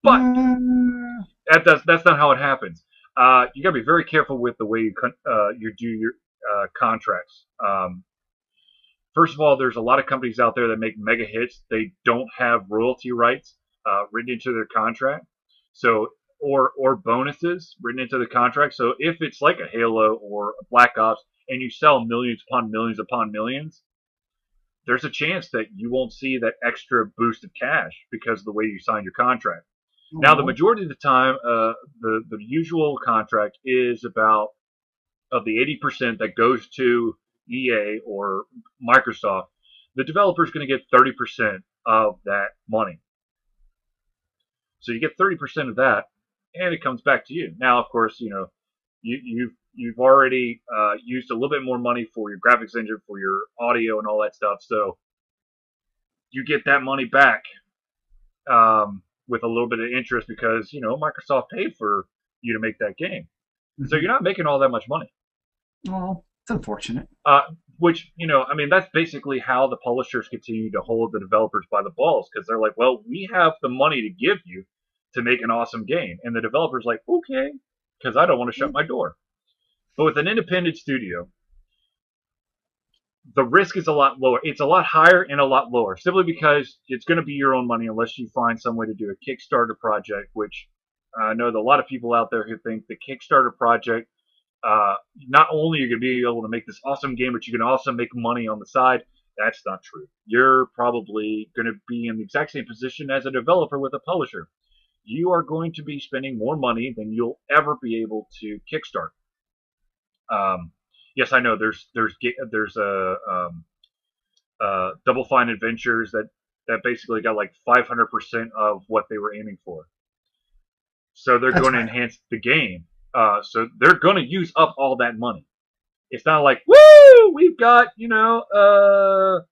But that's not how it happens. You got to be very careful with the way you do your contracts. First of all, there's a lot of companies out there that make mega hits. They don't have royalty rights written into their contract, so or bonuses written into the contract. So if it's like a Halo or a Black Ops, and you sell millions upon millions upon millions, there's a chance that you won't see that extra boost of cash because of the way you signed your contract. Now, the majority of the time, the usual contract is about, of the 80% that goes to EA or Microsoft, the developer is going to get 30% of that money. So you get 30% of that, and it comes back to you. Now, of course, you've already used a little bit more money for your graphics engine, for your audio, and all that stuff. So you get that money back with a little bit of interest because Microsoft paid for you to make that game. Mm-hmm. So you're not making all that much money. Well, it's unfortunate. Which I mean, that's basically how the publishers continue to hold the developers by the balls because they're like, well, we have the money to give you to make an awesome game, and the developer's like, okay, because I don't want to shut my door. But with an independent studio, the risk is a lot lower. It's a lot higher and a lot lower, simply because it's going to be your own money unless you find some way to do a Kickstarter project, which I know that a lot of people out there who think the Kickstarter project, not only are you going to be able to make this awesome game, but you can also make money on the side. That's not true. You're probably going to be in the exact same position as a developer with a publisher. You are going to be spending more money than you'll ever be able to kickstart. Yes, I know. There's Double Fine Adventures that basically got like 500% of what they were aiming for. So they're going to enhance the game. So they're going to use up all that money. It's not like, woo, we've got $2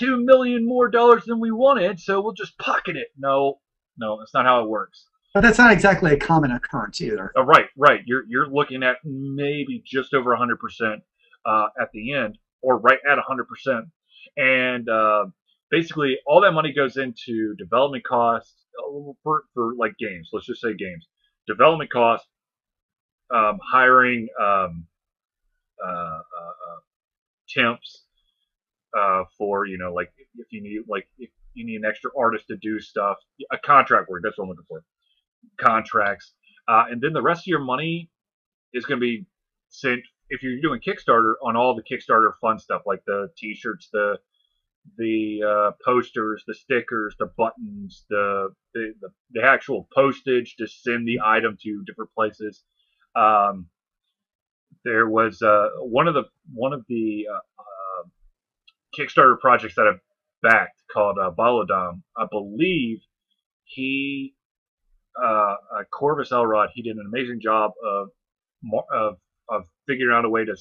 million more than we wanted, so we'll just pocket it. No, that's not how it works. But that's not exactly a common occurrence either. Right. You're looking at maybe just over 100% at the end, or right at 100%, and basically all that money goes into development costs for like games. Let's just say games, development costs, hiring temps for like if you need an extra artist to do stuff, a contract work. That's what I'm looking for. Contracts, and then the rest of your money is going to be sent if you're doing Kickstarter on all the Kickstarter fun stuff like the T-shirts, the posters, the stickers, the buttons, the actual postage to send the item to different places. There was one of the Kickstarter projects that I've backed called Balodom. I believe he Corvus Elrod. He did an amazing job of figuring out a way to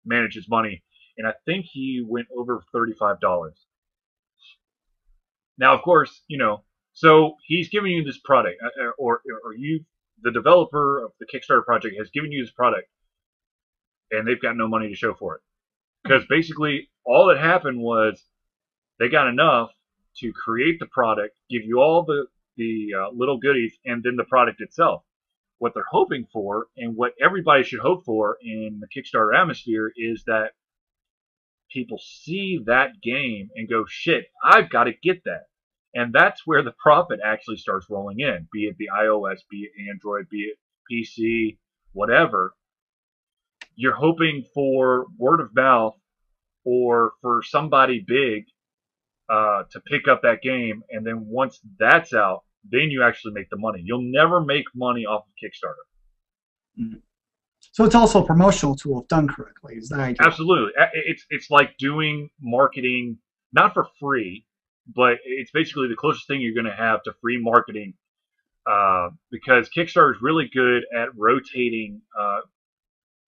manage his money, and I think he went over $35. Now, of course, so he's giving you this product, or you, the developer of the Kickstarter project, has given you this product, and they've got no money to show for it. Because basically, all that happened was they got enough to create the product, give you all the little goodies, and then the product itself. What they're hoping for, and what everybody should hope for in the Kickstarter atmosphere, is that people see that game and go, shit, I've got to get that. And that's where the profit actually starts rolling in, be it the iOS, be it Android, be it PC, whatever. You're hoping for word of mouth or for somebody big to pick up that game, and then once that's out, then you actually make the money. You'll never make money off of Kickstarter. Mm-hmm. So it's also a promotional tool if done correctly. Is that idea? Absolutely. It's like doing marketing, not for free, but it's basically the closest thing you're going to have to free marketing, because Kickstarter is really good at rotating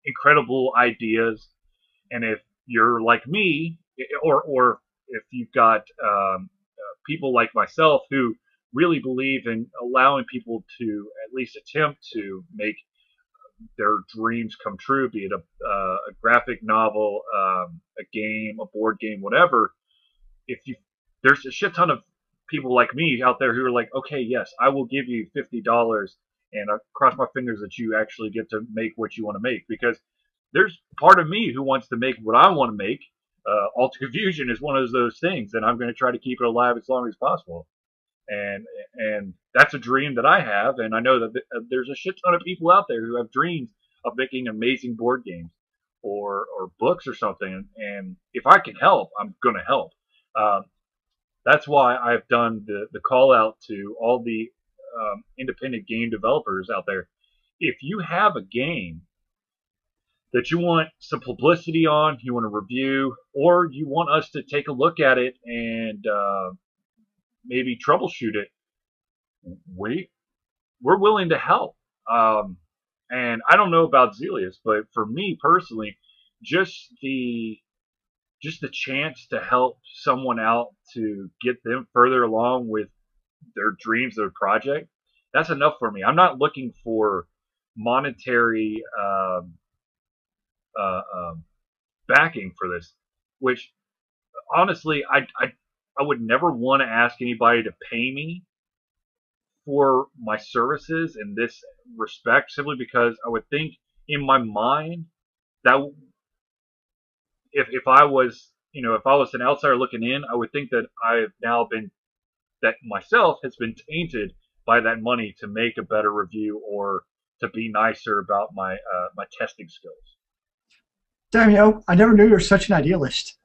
incredible ideas. And if you're like me, or if you've got people like myself who really believe in allowing people to at least attempt to make their dreams come true, be it a graphic novel, a game, a board game, whatever. There's a shit ton of people like me out there who are like, okay, yes, I will give you $50, and I cross my fingers that you actually get to make what you want to make, because there's part of me who wants to make what I want to make. Alta Confusion is one of those things, and I'm going to try to keep it alive as long as possible. And that's a dream that I have, and I know that there's a shit ton of people out there who have dreams of making amazing board games or books or something. And if I can help, I'm going to help. That's why I've done the call out to all the independent game developers out there. If you have a game that you want some publicity on, you want to review, or you want us to take a look at it and maybe troubleshoot it, we're willing to help. And I don't know about Zelius, but for me personally, just the chance to help someone out to get them further along with their dreams, their project, that's enough for me. I'm not looking for monetary backing for this, which honestly, I would never want to ask anybody to pay me for my services in this respect, simply because I would think in my mind that if I was an outsider looking in, I would think that that myself has been tainted by that money to make a better review or to be nicer about my testing skills. Damn, I never knew you were such an idealist.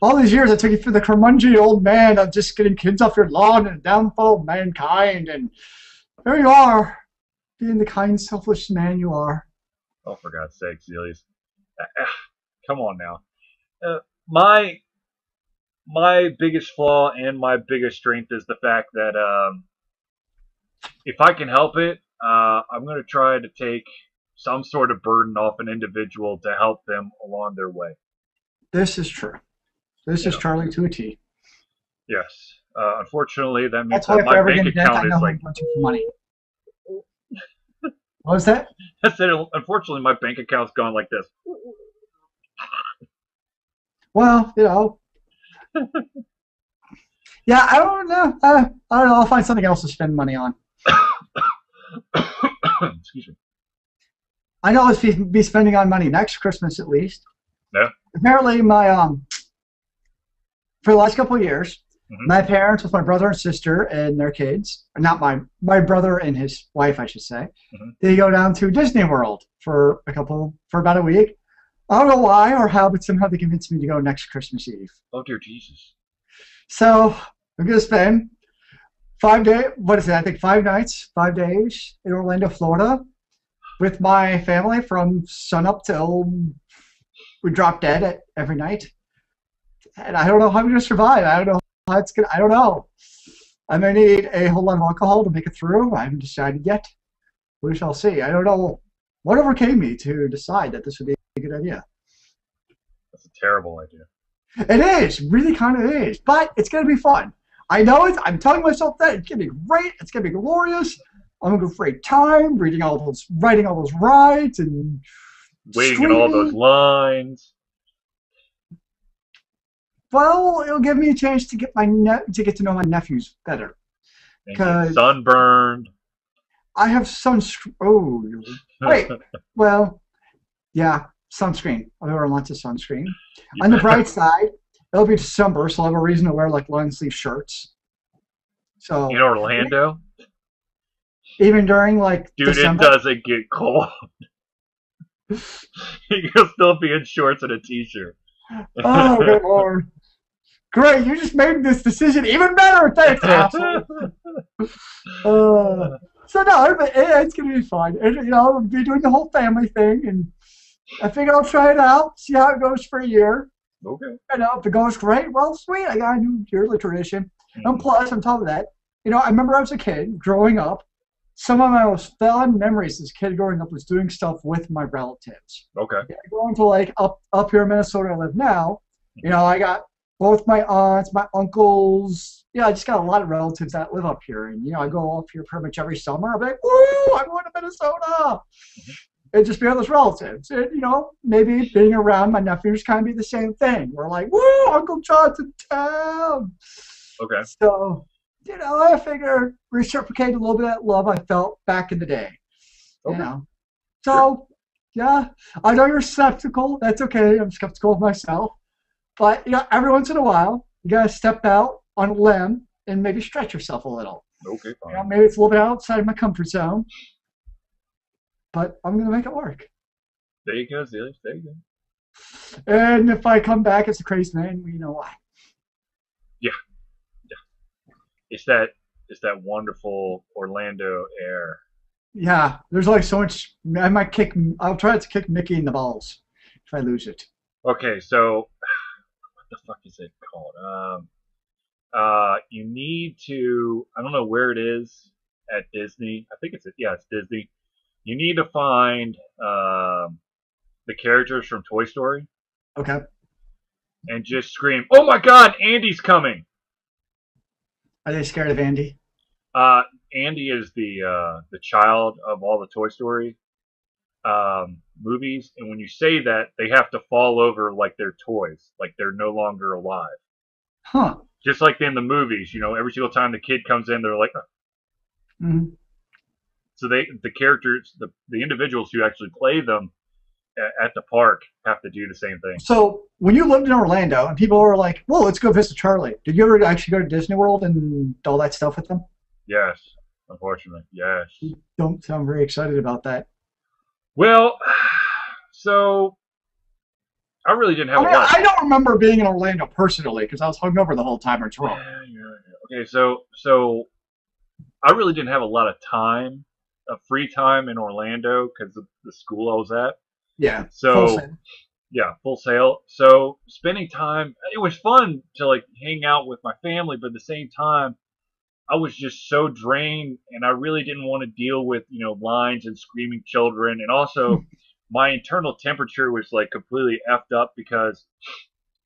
All these years I took you for the curmudgeonly old man of just getting kids off your lawn and the downfall of mankind, and there you are, being the kind, selfless man you are. Oh, for God's sake, Zelius. Come on now. My biggest flaw and my biggest strength is the fact that if I can help it, I'm going to try to take some sort of burden off an individual to help them along their way. This is true. This is Charlie to a T. Yes. Unfortunately, that means that my bank account is like... money. What was that? I said, unfortunately, my bank account's gone like this. Well, yeah, I don't know. I don't know. I'll find something else to spend money on. Excuse me. I know I'll be spending on money next Christmas at least. Yeah. Apparently, my for the last couple of years, Hmm. My parents with my brother and sister and their kids, not my brother and his wife, I should say. Hmm. They go down to Disney World for about a week. I don't know why or how, but somehow they convinced me to go next Christmas Eve. Oh dear Jesus. So I'm gonna spend 5 days. What is it? I think 5 nights, 5 days in Orlando, Florida, with my family from sun up till we drop dead at every night. And I don't know how I'm gonna survive. I don't know how it's gonna. I don't know. I may need a whole lot of alcohol to make it through. I haven't decided yet. We shall see. I don't know what overcame me to decide that this would be a good idea. That's a terrible idea. It is, really kind of is, but it's going to be fun. I know it. I'm telling myself that it's going to be great. It's going to be glorious. I'm going to have a great time writing all those rides and Waiting in all those screaming. lines. Well, it'll give me a chance to to get to know my nephews better And get because sunburned. I have Oh, wait. Well, yeah, sunscreen. I'll wear lots of sunscreen. On the bright side, it'll be December, so I'll have a reason to wear like long sleeve shirts. In So Orlando? even during like Dude, it December. doesn't get cold. You'll still be in shorts and a t-shirt. Oh, good lord. Great, you just made this decision even better. Thanks, asshole. Uh, so no, but it's gonna be fun. And, I'll be doing the whole family thing, and I figure I'll try it out, see how it goes for a year. Okay. If it goes great, well, sweet. I got a new yearly tradition. And Mhm. plus, on top of that, I remember as a kid growing up. Some of my most fond memories as a kid growing up was doing stuff with my relatives. Okay. Yeah, going to like up here in Minnesota, I live now. I got both my aunts, my uncles. I just got a lot of relatives that live up here, and I go up here pretty much every summer. I'm like, woo, I'm going to Minnesota, Mhm. and just be with those relatives. And maybe being around my nephews kind of be the same thing. We're like, woo, Uncle John's in town. Okay. So, I figure reciprocate a little bit of that love I felt back in the day. You Okay. know. Sure. So, yeah, I know you're skeptical. That's okay. I'm skeptical of myself. But, every once in a while, you got to step out on a limb and maybe stretch yourself a little. Okay, fine. Maybe it's a little bit outside of my comfort zone, but I'm going to make it work. There you go, Zealous. There you go. And if I come back as a crazy man, you know why. Yeah. Yeah. It's that wonderful Orlando air. Yeah, there's like so much. I'll try to kick Mickey in the balls if I lose it. Okay, so what the fuck is it called? You need to. I don't know where it is at Disney. I think it's Disney. You need to find the characters from Toy Story Okay. and just scream, "Oh my God, Andy's coming!" Are they scared of Andy? Uh, Andy is the child of all the Toy Story movies, and when you say that, they have to fall over like they're toys, like they're no longer alive. Huh. Just like in the movies, every single time the kid comes in, they're like, "Oh." Hmm. So the characters, the individuals who actually play them at the park have to do the same thing. So when you lived in Orlando and people were like, "Whoa, let's go visit Charlie," did you ever actually go to Disney World and all that stuff with them? Yes, unfortunately, yes. You don't sound very excited about that. Well, so I really didn't I have a mean, lot. I don't remember being in Orlando personally because I was hungover the whole time in Toronto. Okay, so I really didn't have a lot of time, free time in Orlando because of the school I was at. Yeah, full So send. yeah, Full Sail. So spending time, it was fun to like hang out with my family, but at the same time, I was just so drained, and I really didn't want to deal with lines and screaming children, and also my internal temperature was like completely effed up because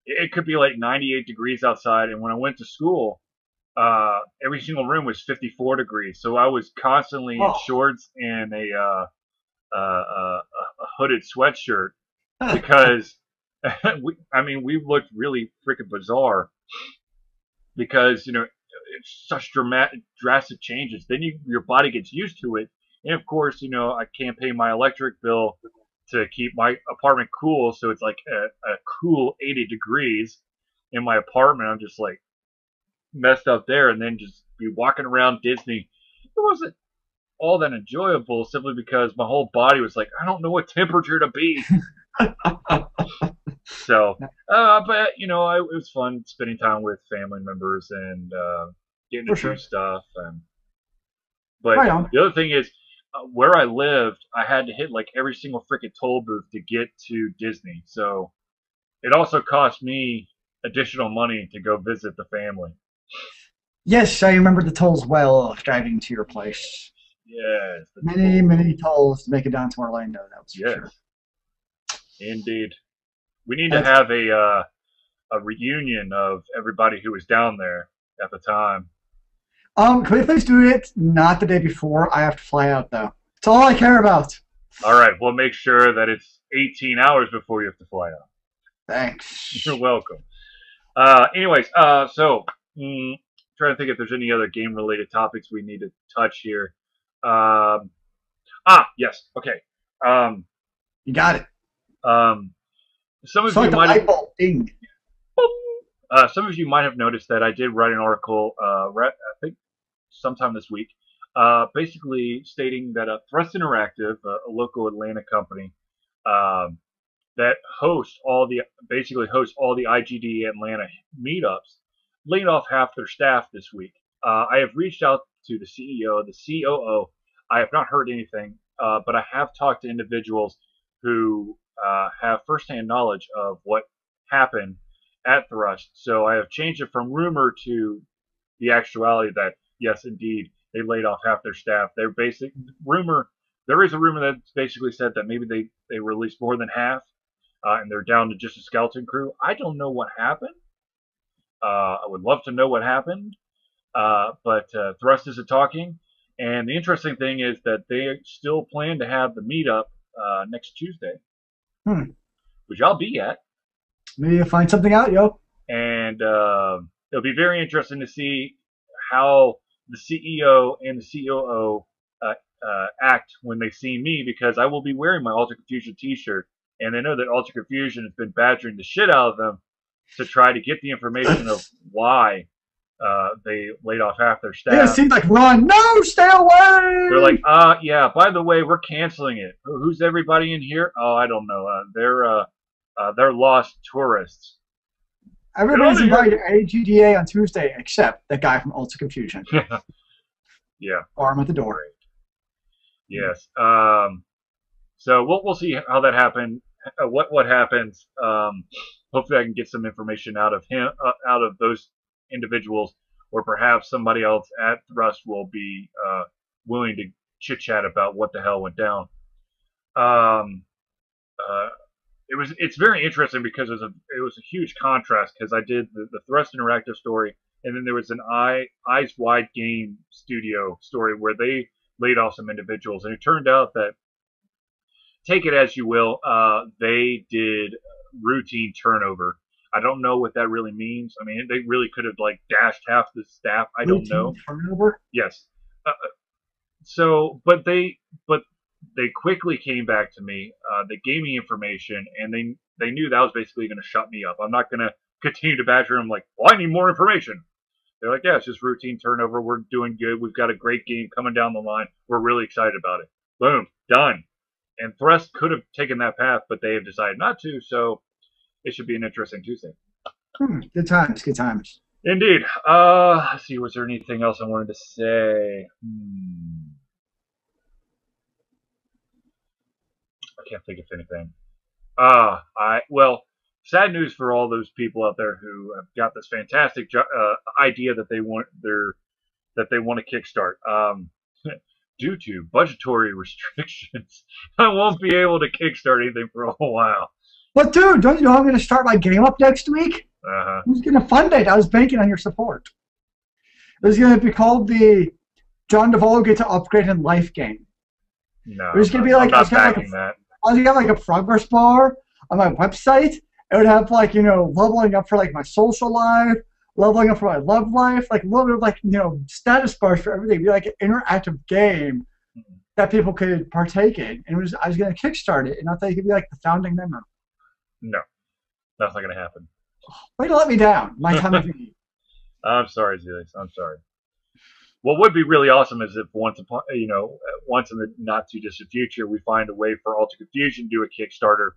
it could be like 98 degrees outside, and when I went to school, every single room was 54 degrees, so I was constantly in Oh, shorts and a hooded sweatshirt because we looked really freaking bizarre because it's such drastic changes. Then your body gets used to it, and of course, I can't pay my electric bill to keep my apartment cool, so it's like a cool 80 degrees in my apartment. I'm just like, messed up there, and then just be walking around Disney. It wasn't all that enjoyable simply because my whole body was like, I don't know what temperature to be. So, but you know, it was fun spending time with family members and getting to For do sure. stuff. And but Right on. the other thing is, where I lived, I had to hit like every single freaking toll booth to get to Disney. So it also cost me additional money to go visit the family. Yes, I remember the tolls well driving to your place. Yes, the Many, toll. many tolls to make it down to Orlando, that was for sure. Yes, indeed. We need to That's, have a reunion of everybody who was down there at the time. can we please do it not the day before? I have to fly out, though. It's all I care about. All right, we'll make sure that it's 18 hours before you have to fly out. You're Thanks. welcome. Anyways, so trying to think if there's any other game-related topics we need to touch here. Um, yes. Okay. Um, You got it. um, some of So you like the might have light bulb ding. noticed that I did write an article, I think sometime this week, basically stating that Thrust Interactive, a local Atlanta company, um, that hosts all the IGD Atlanta meetups, laid off half their staff this week. I have reached out to the CEO, the COO. I have not heard anything, but I have talked to individuals who have firsthand knowledge of what happened at Thrust. So I have changed it from rumor to the actuality that yes, indeed, they laid off half their staff. Their basic rumor. There is a rumor that basically said that maybe they released more than half, and they're down to just a skeleton crew. I don't know what happened. I would love to know what happened, but Thrust isn't talking. And the interesting thing is that they still plan to have the meetup next Tuesday, Hmm. which I'll be at, Maybe you'll find something out, yo. and it'll be very interesting to see how the CEO and the COO act when they see me because I will be wearing my Ultra Confusion T-shirt, and they know that Ultra Confusion has been badgering the shit out of them to try to get the information of why they laid off half their Yeah, it staff. seems like Ron. No, stay away. They're like, yeah. By the way, we're canceling it. Who's everybody in here? Oh, I don't know. They're lost tourists. Everybody's invited to AGDA on Tuesday except that guy from Ultra Confusion. Yeah. Arm at the door. Yes. So we'll see how that happened. What happens? Hopefully, I can get some information out of him, out of those individuals, or perhaps somebody else at Thrust will be willing to chit chat about what the hell went down. Um, it's very interesting because it was a huge contrast because I did the Thrust Interactive story, and then there was an Eyes Wide Game Studio story where they laid off some individuals, and it turned out that, take it as you will, they did routine turnover. I don't know what that really means. I mean, they really could have like dashed half the staff. I don't know. Turnover? Yes. But they quickly came back to me. They gave me information, and they knew that was basically going to shut me up. I'm not going to continue to badger them like, well, I need more information. They're like, yeah, it's just routine turnover. We're doing good. We've got a great game coming down the line. We're really excited about it. Boom, done. And Thrust could have taken that path, but they have decided not to. So it should be an interesting Tuesday. Good times, good times. Indeed. Let's see. Was there anything else I wanted to say? I can't think of anything. Sad news for all those people out there who have got this fantastic idea that they want to kickstart. Due to budgetary restrictions, I won't be able to kickstart anything for a while. But dude, don't you know I'm going to start my game up next week? Uh-huh. Who's going to fund it? I was banking on your support. It was going to be called the John DeVolo Get to Upgrade in Life game. No, it was going to be like I'm not backing that. I was going to have like a progress bar on my website. It would have like, leveling up for like my social life, leveling up for my love life, like a little bit of like, status bars for everything. It'd be like an interactive game that people could partake in. And I was going to kickstart it, and I thought it could be like the founding member. No, that's not going to happen. Way to let me down. My time of need. I'm sorry, Zeus. I'm sorry. What would be really awesome is if once in the not too distant future, we find a way for Alter Confusion to do a Kickstarter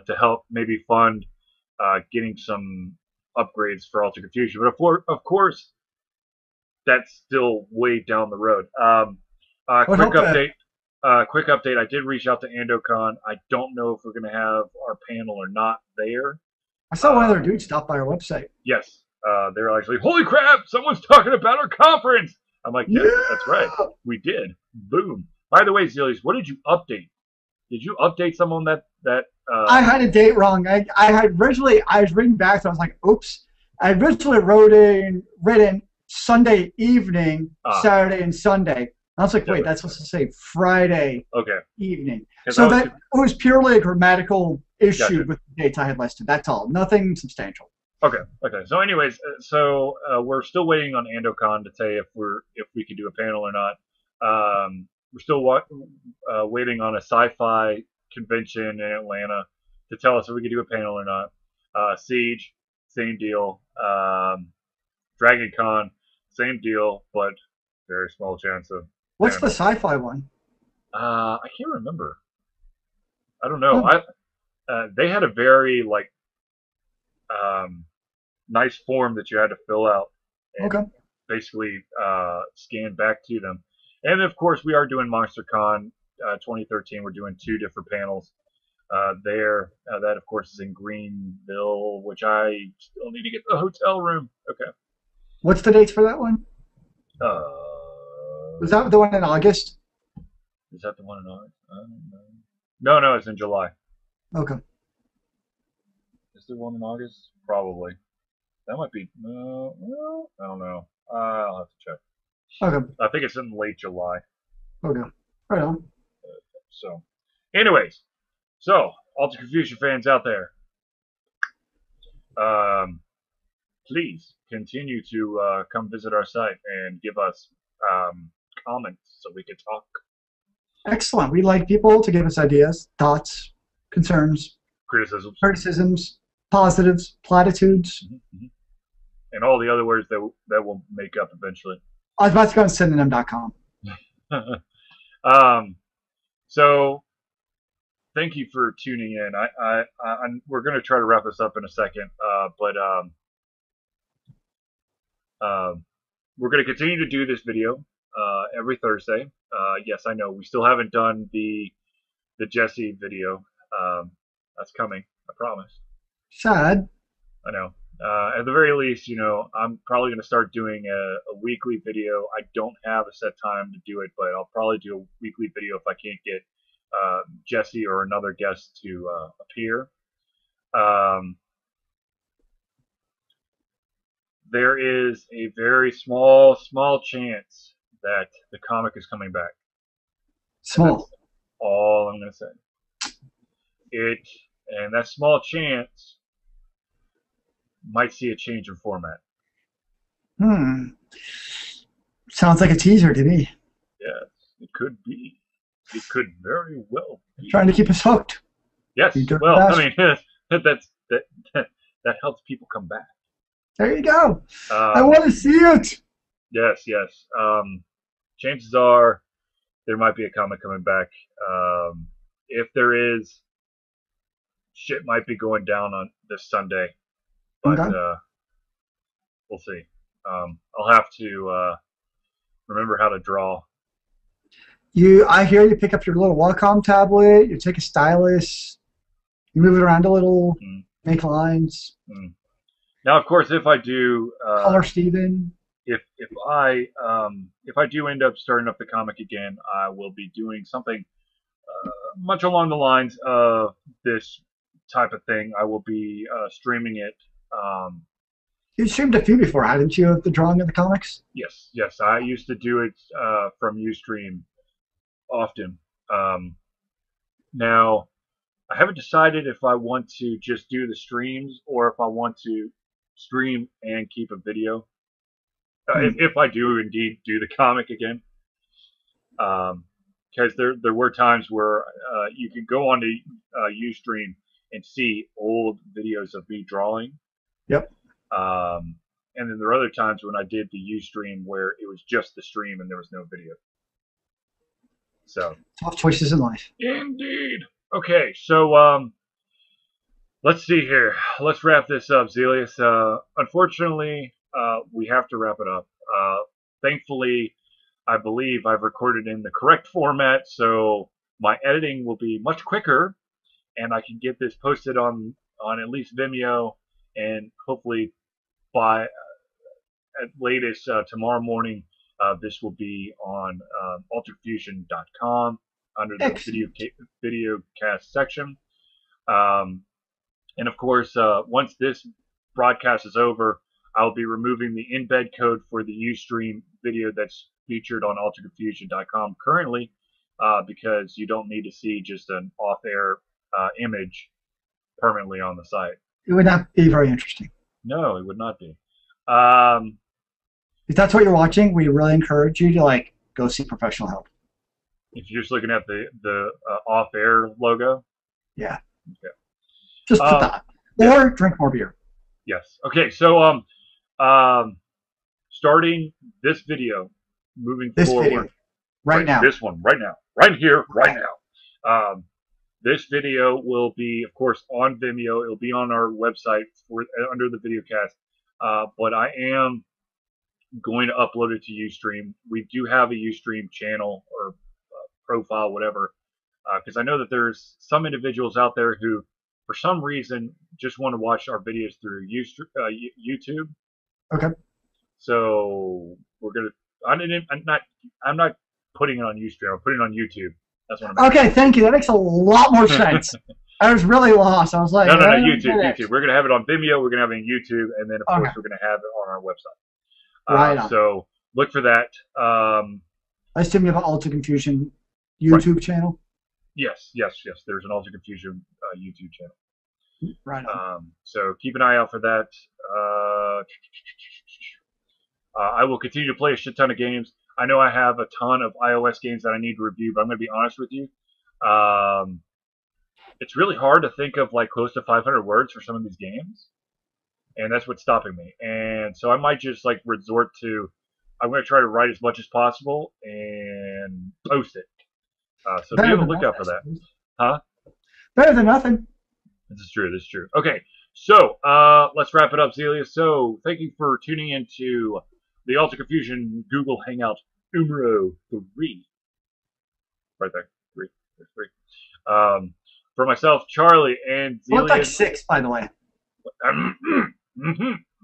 to help maybe fund getting some upgrades for Alter Confusion. But of course, that's still way down the road. I would hope that. Quick update. I did reach out to AndoCon. I don't know if we're going to have our panel or not there. I saw one of their dudes stop by our website. Yes, they're actually, holy crap, someone's talking about our conference. I'm like, yes, Yeah. that's right. We did. Boom. By the way, Zilius, what did you update? Did you update someone that I had a date wrong. I had originally, I was reading back, so I was like, oops. I originally written Sunday evening, Saturday and Sunday. I was like, wait, that's supposed to say Friday okay evening. So that it was purely a grammatical issue with the dates I had listed. That's all. Nothing substantial. Okay. So anyways, we're still waiting on AndoCon to say if we can do a panel or not. We're still waiting on a sci-fi convention in Atlanta to tell us if we can do a panel or not. Siege, same deal. Dragon Con, same deal, but very small chance of. What's the sci-fi one? I can't remember. I don't know. They had a very nice form that you had to fill out and basically scan back to them. And of course, we are doing MonsterCon 2013. We're doing 2 different panels there. That of course is in Greenville, which I still need to get the hotel room. Okay. What's the dates for that one? Was that the one in August? Is that the one in August? I don't know. No, it's in July. Okay. Is there one in August? Probably. That might be. Well, I don't know. I'll have to check. Okay. I think it's in late July. Okay. Right on. So, anyways, Alter Confusion fans out there, please continue to come visit our site and give us comments so we can talk. Excellent. We like people to give us ideas, thoughts, concerns, criticisms, positives, platitudes, and all the other words that we'll make up eventually. I was about to go on synonym.com. So thank you for tuning in. We're going to try to wrap this up in a second, but we're going to continue to do this video every Thursday. Yes, I know we still haven't done the Jesse video. That's coming, I promise. Sad. I know. At the very least, I'm probably going to start doing a weekly video. I don't have a set time to do it, but I'll probably do a weekly video if I can't get Jesse or another guest to appear. There is a very small chance that the comic is coming back. Small. All I'm going to say. And that small chance might see a change in format. Sounds like a teaser to me. Yes, it could be. It could very well be. Trying to keep us hooked. Yes. Well, I mean, that helps people come back. There you go. I want to see it. Yes. Chances are there might be a comic coming back. If there is, shit might be going down on this Sunday. But we'll see. I'll have to remember how to draw. I hear you pick up your little Wacom tablet, you take a stylus, you move it around a little, make lines. Now, of course, if I do color Steven. If I do end up starting up the comic again, I will be doing something much along the lines of this type of thing. I will be streaming it. You streamed a few before, hadn't you, of the drawing of the comics? Yes. I used to do it from Ustream often. Now, I haven't decided if I want to just do the streams or if I want to stream and keep a video. If I do indeed do the comic again. Because there were times where you can go onto Ustream and see old videos of me drawing. Yep. and then there are other times when I did the Ustream where it was just the stream and there was no video. So tough choices in life. indeed. Okay, so let's see here. Let's wrap this up, Zelius. Unfortunately, we have to wrap it up. Thankfully, I believe I've recorded in the correct format, so my editing will be much quicker, and I can get this posted on at least Vimeo, and hopefully by at latest tomorrow morning, this will be on alterfusion.com under the video cast section. And of course, once this broadcast is over, I'll be removing the embed code for the Ustream video that's featured on alterconfusion.com currently, because you don't need to see just an off-air image permanently on the site. It would not be very interesting. No, it would not be. If that's what you're watching, we really encourage you to go see professional help. If you're just looking at the off-air logo. Yeah. Okay. Just put that. Or drink more beer. Yes. Okay. So starting this video, moving forward. Video. Right now. This one right now. Right here. Right now. This video will be, of course, on Vimeo. It'll be on our website under the video cast. But I am going to upload it to Ustream. We do have a Ustream channel or profile, whatever, because I know that there's some individuals out there who, for some reason, just want to watch our videos through YouTube. Okay. So we're gonna. I'm not putting it on Ustream. I'm putting it on YouTube. That's what I'm. Okay, thank you. That makes a lot more sense. I was really lost. I was like, no, YouTube. We're gonna have it on Vimeo. We're gonna have it on YouTube, and then of course we're gonna have it on our website. Right on. So look for that. I assume you have an Alter Confusion YouTube channel. Yes. There's an Alter Confusion YouTube channel. Right on. So keep an eye out for that. I will continue to play a shit ton of games. I know I have a ton of iOS games that I need to review, but I'm going to be honest with you. It's really hard to think of close to 500 words for some of these games, and that's what's stopping me. And so I might just resort to, I'm going to try to write as much as possible and post it. So be on the lookout for that. Huh? Better than nothing. This is true. Okay, so let's wrap it up, Zelius. So thank you for tuning in to the Alter Confusion Google Hangout numero 3. Right there. 3. There's 3. For myself, Charlie, and Zelius. Looked like 6, by the way.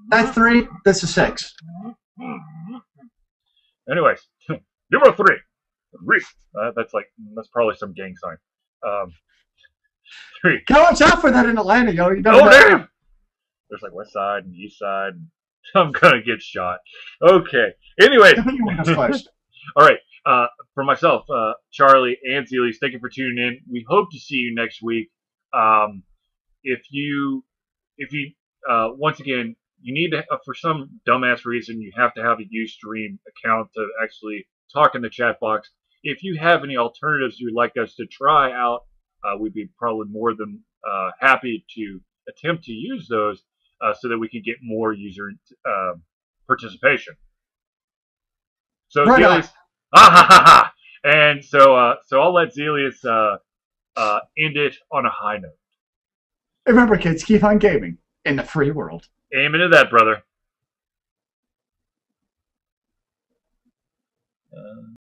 That's 3. This is 6. Anyways, numero 3. 3. That's probably some gang sign. 3. Watch out for that in Atlanta, yo. You oh, damn! There's West Side and East Side. I'm gonna get shot. Okay. Anyway. All right. For myself, Charlie, and Zelius, thank you for tuning in. We hope to see you next week. If you, once again, you need to, for some dumbass reason, you have to have a Ustream account to actually talk in the chat box. If you have any alternatives you'd like us to try out, we'd be probably more than happy to attempt to use those so that we can get more user participation. So Zelius, and so I'll let Zelius end it on a high note. Remember, kids, keep on gaming in the free world. Amen to that, brother.